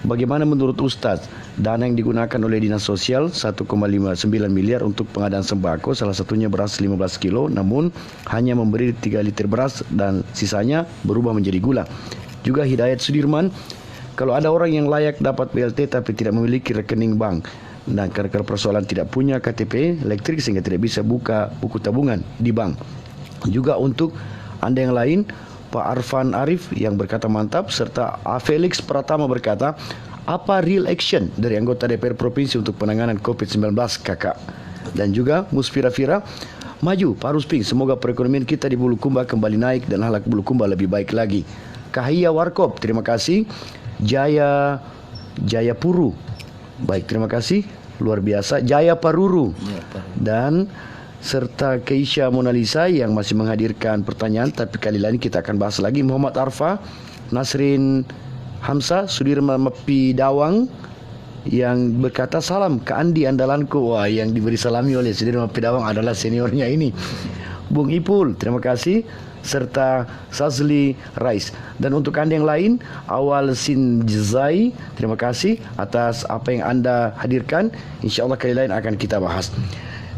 bagaimana menurut Ustadz dana yang digunakan oleh Dinas Sosial 1,59 miliar untuk pengadaan sembako, salah satunya beras 15 kilo, namun hanya memberi 3 liter beras dan sisanya berubah menjadi gula. Juga Hidayat Sudirman, kalau ada orang yang layak dapat BLT tapi tidak memiliki rekening bank dan karena persoalan tidak punya KTP elektrik sehingga tidak bisa buka buku tabungan di bank. Juga untuk Anda yang lain, Pak Arfan Arif yang berkata mantap, serta Felix Pratama berkata, apa real action dari anggota DPR Provinsi untuk penanganan COVID-19 kakak? Dan juga Musfira Fira, maju Pak Rusping, semoga perekonomian kita di Bulukumba kembali naik dan akhlak Bulukumba lebih baik lagi. Kahia Warkop, terima kasih. Jayapuru, baik, terima kasih, luar biasa. Jaya Paruru, dan serta Keisha Monalisa yang masih menghadirkan pertanyaan, tapi kali lain kita akan bahas lagi. Muhammad Arfa, Nasrin Hamzah, Sudirman Mepi Dawang yang berkata salam ke Andi andalanku. Wah, yang diberi salami oleh Sudirman Mepi Dawang adalah seniornya ini. Bung Ipul, terima kasih, serta Sazli Rais. Dan untuk Anda yang lain, Awal Sinjzai, terima kasih atas apa yang Anda hadirkan. InsyaAllah kali lain akan kita bahas.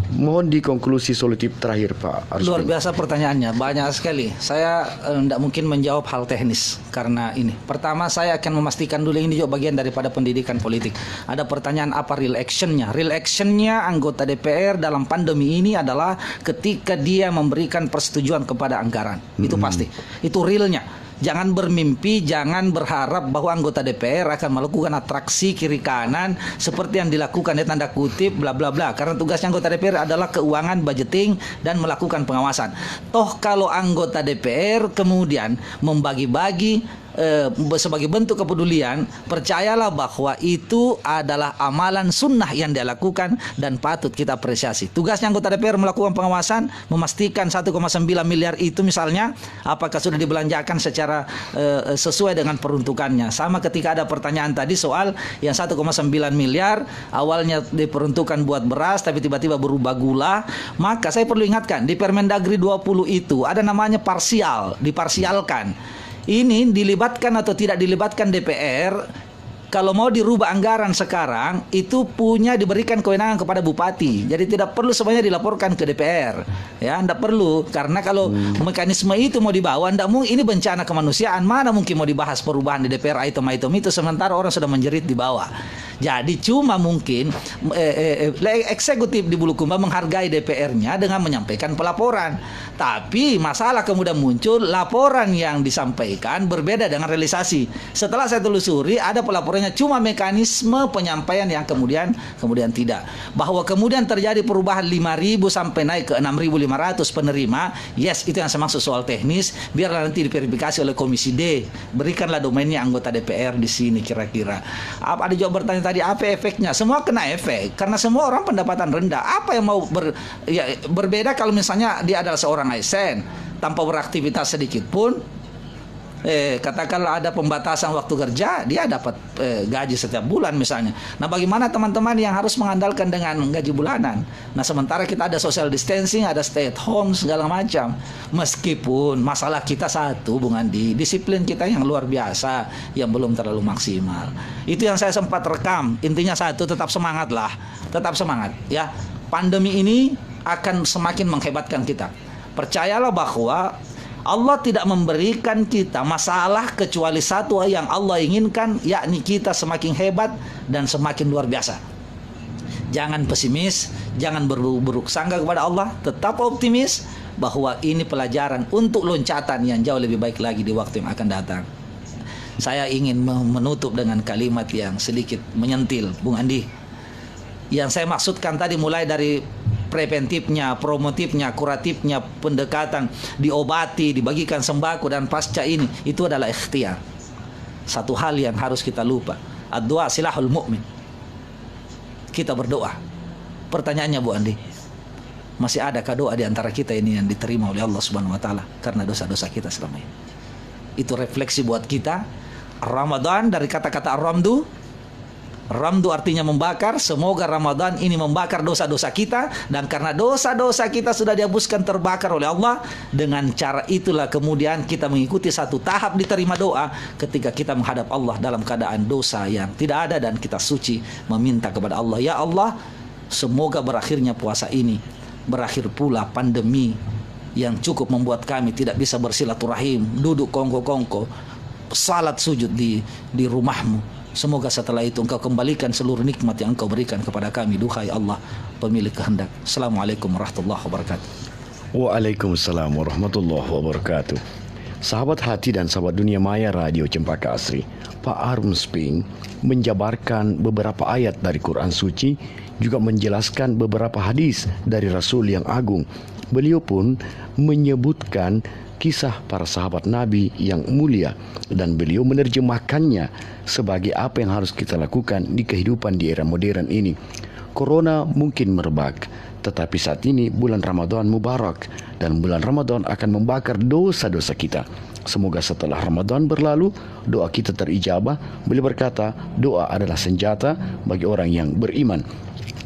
Mohon dikonklusi solutif terakhir Pak Arswin. Luar biasa pertanyaannya, banyak sekali. Saya tidak mungkin menjawab hal teknis karena ini. Pertama, saya akan memastikan dulu, ini juga bagian daripada pendidikan politik. Ada pertanyaan apa real actionnya? Real actionnya anggota DPR dalam pandemi ini adalah ketika dia memberikan persetujuan kepada anggaran. Itu pasti. Itu realnya. Jangan bermimpi, jangan berharap bahwa anggota DPR akan melakukan atraksi kiri kanan seperti yang dilakukan tanda kutip bla bla bla. Karena tugasnya anggota DPR adalah keuangan, budgeting, dan melakukan pengawasan. Toh kalau anggota DPR kemudian membagi-bagi sebagai bentuk kepedulian, percayalah bahwa itu adalah amalan sunnah yang dia lakukan dan patut kita apresiasi. Tugasnya anggota DPR melakukan pengawasan, memastikan 1,9 miliar itu misalnya apakah sudah dibelanjakan secara sesuai dengan peruntukannya. Sama ketika ada pertanyaan tadi soal yang 1,9 miliar awalnya diperuntukkan buat beras tapi tiba-tiba berubah gula, maka saya perlu ingatkan di Permendagri 20 itu ada namanya parsial, diparsialkan. Ini dilibatkan atau tidak dilibatkan DPR, kalau mau dirubah anggaran sekarang itu diberikan kewenangan kepada bupati. Jadi tidak perlu semuanya dilaporkan ke DPR. Ya, tidak perlu, karena kalau mekanisme itu mau dibawa, ini bencana kemanusiaan, mana mungkin mau dibahas perubahan di DPR item-item itu sementara orang sudah menjerit di bawah. Jadi cuma mungkin eksekutif di Bulukumba menghargai DPR-nya dengan menyampaikan pelaporan. Tapi masalah kemudian muncul, laporan yang disampaikan berbeda dengan realisasi. Setelah saya telusuri, ada pelaporannya cuma mekanisme penyampaian yang kemudian tidak. Bahwa kemudian terjadi perubahan 5.000 sampai naik ke 6.500 penerima, yes, itu yang saya maksud soal teknis. Biarlah nanti diverifikasi oleh Komisi D. Berikanlah domainnya anggota DPR di sini kira-kira. Ada juga bertanya tadi apa efeknya? Semua kena efek karena semua orang pendapatan rendah. Apa yang mau berbeda kalau misalnya dia adalah seorang ASN tanpa beraktivitas sedikit pun, katakanlah ada pembatasan waktu kerja, dia dapat gaji setiap bulan misalnya. Nah, bagaimana teman-teman yang harus mengandalkan dengan gaji bulanan? Nah, sementara kita ada social distancing, ada stay at home segala macam. Meskipun masalah kita satu, Bung Andi, disiplin kita yang luar biasa, yang belum terlalu maksimal. Itu yang saya sempat rekam. Intinya satu, tetap semangat lah, tetap semangat ya. Pandemi ini akan semakin menghebatkan kita. Percayalah bahwa Allah tidak memberikan kita masalah kecuali satu yang Allah inginkan, yakni kita semakin hebat dan semakin luar biasa. Jangan pesimis, jangan berburuk sangka kepada Allah, tetap optimis bahwa ini pelajaran untuk loncatan yang jauh lebih baik lagi di waktu yang akan datang. Saya ingin menutup dengan kalimat yang sedikit menyentil, Bung Andi. Yang saya maksudkan tadi mulai dari preventifnya, promotifnya, kuratifnya, pendekatan, diobati, dibagikan sembako dan pasca ini, itu adalah ikhtiar. Satu hal yang harus kita lupa, ad-doa silahul mu'min. Kita berdoa. Pertanyaannya Bu Andi, masih adakah doa di antara kita ini yang diterima oleh Allah Subhanahu wa taala karena dosa-dosa kita selama ini? Itu refleksi buat kita. Ramadan dari kata-kata ar-ramdu. Ramdu artinya membakar. Semoga Ramadan ini membakar dosa-dosa kita, dan karena dosa-dosa kita sudah dihapuskan, terbakar oleh Allah. Dengan cara itulah kemudian kita mengikuti satu tahap diterima doa ketika kita menghadap Allah dalam keadaan dosa yang tidak ada, dan kita suci meminta kepada Allah, ya Allah, semoga berakhirnya puasa ini, berakhir pula pandemi yang cukup membuat kami tidak bisa bersilaturahim, duduk kongko-kongko, salat sujud di rumahmu. Semoga setelah itu Engkau kembalikan seluruh nikmat yang Engkau berikan kepada kami, duhai Allah pemilik kehendak. Assalamualaikum warahmatullahi wabarakatuh. Waalaikumsalam warahmatullahi wabarakatuh. Sahabat hati dan sahabat dunia maya Radio Cempaka Asri, Pak Arum Sping menjabarkan beberapa ayat dari Quran Suci, juga menjelaskan beberapa hadis dari Rasul yang agung. Beliau pun menyebutkan kisah para sahabat Nabi yang mulia, dan beliau menerjemahkannya sebagai apa yang harus kita lakukan di kehidupan di era modern ini. Corona mungkin merebak, tetapi saat ini bulan Ramadan Mubarak, dan bulan Ramadan akan membakar dosa-dosa kita. Semoga setelah Ramadan berlalu, doa kita terijabah. Beliau berkata, doa adalah senjata bagi orang yang beriman.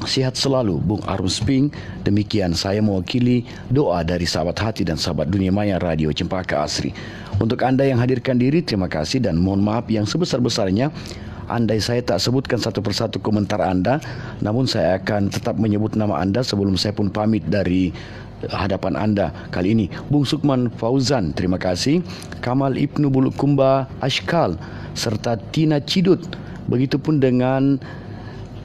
Sehat selalu Bung Arum Sping. Demikian saya mewakili doa dari sahabat hati dan sahabat dunia maya Radio Cempaka Asri. Untuk Anda yang hadirkan diri, terima kasih dan mohon maaf yang sebesar-besarnya andai saya tak sebutkan satu persatu komentar Anda. Namun saya akan tetap menyebut nama Anda sebelum saya pun pamit dari hadapan Anda. Kali ini Bung Sukman Fauzan, terima kasih. Kamal Ibnu Bulukumba Ashkal serta Tina Cidut. Begitupun dengan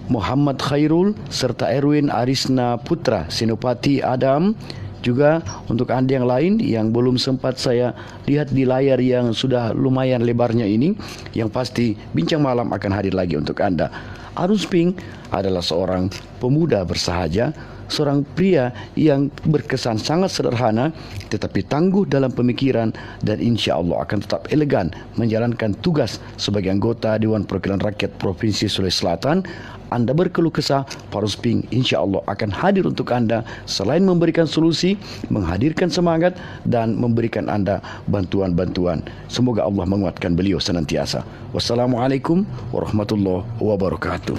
Muhammad Khairul serta Erwin Arisna Putra, Senopati Adam. Juga untuk Anda yang lain yang belum sempat saya lihat di layar yang sudah lumayan lebarnya ini, yang pasti Bincang Malam akan hadir lagi untuk Anda. Arum Sping adalah seorang pemuda bersahaja, seorang pria yang berkesan sangat sederhana tetapi tangguh dalam pemikiran, dan insya Allah akan tetap elegan menjalankan tugas sebagai anggota Dewan Perwakilan Rakyat Provinsi Sulawesi Selatan. Anda berkeluh kesah, Pak Arum Sping insya Allah akan hadir untuk Anda, selain memberikan solusi, menghadirkan semangat dan memberikan Anda bantuan-bantuan. Semoga Allah menguatkan beliau senantiasa. Wassalamualaikum warahmatullahi wabarakatuh.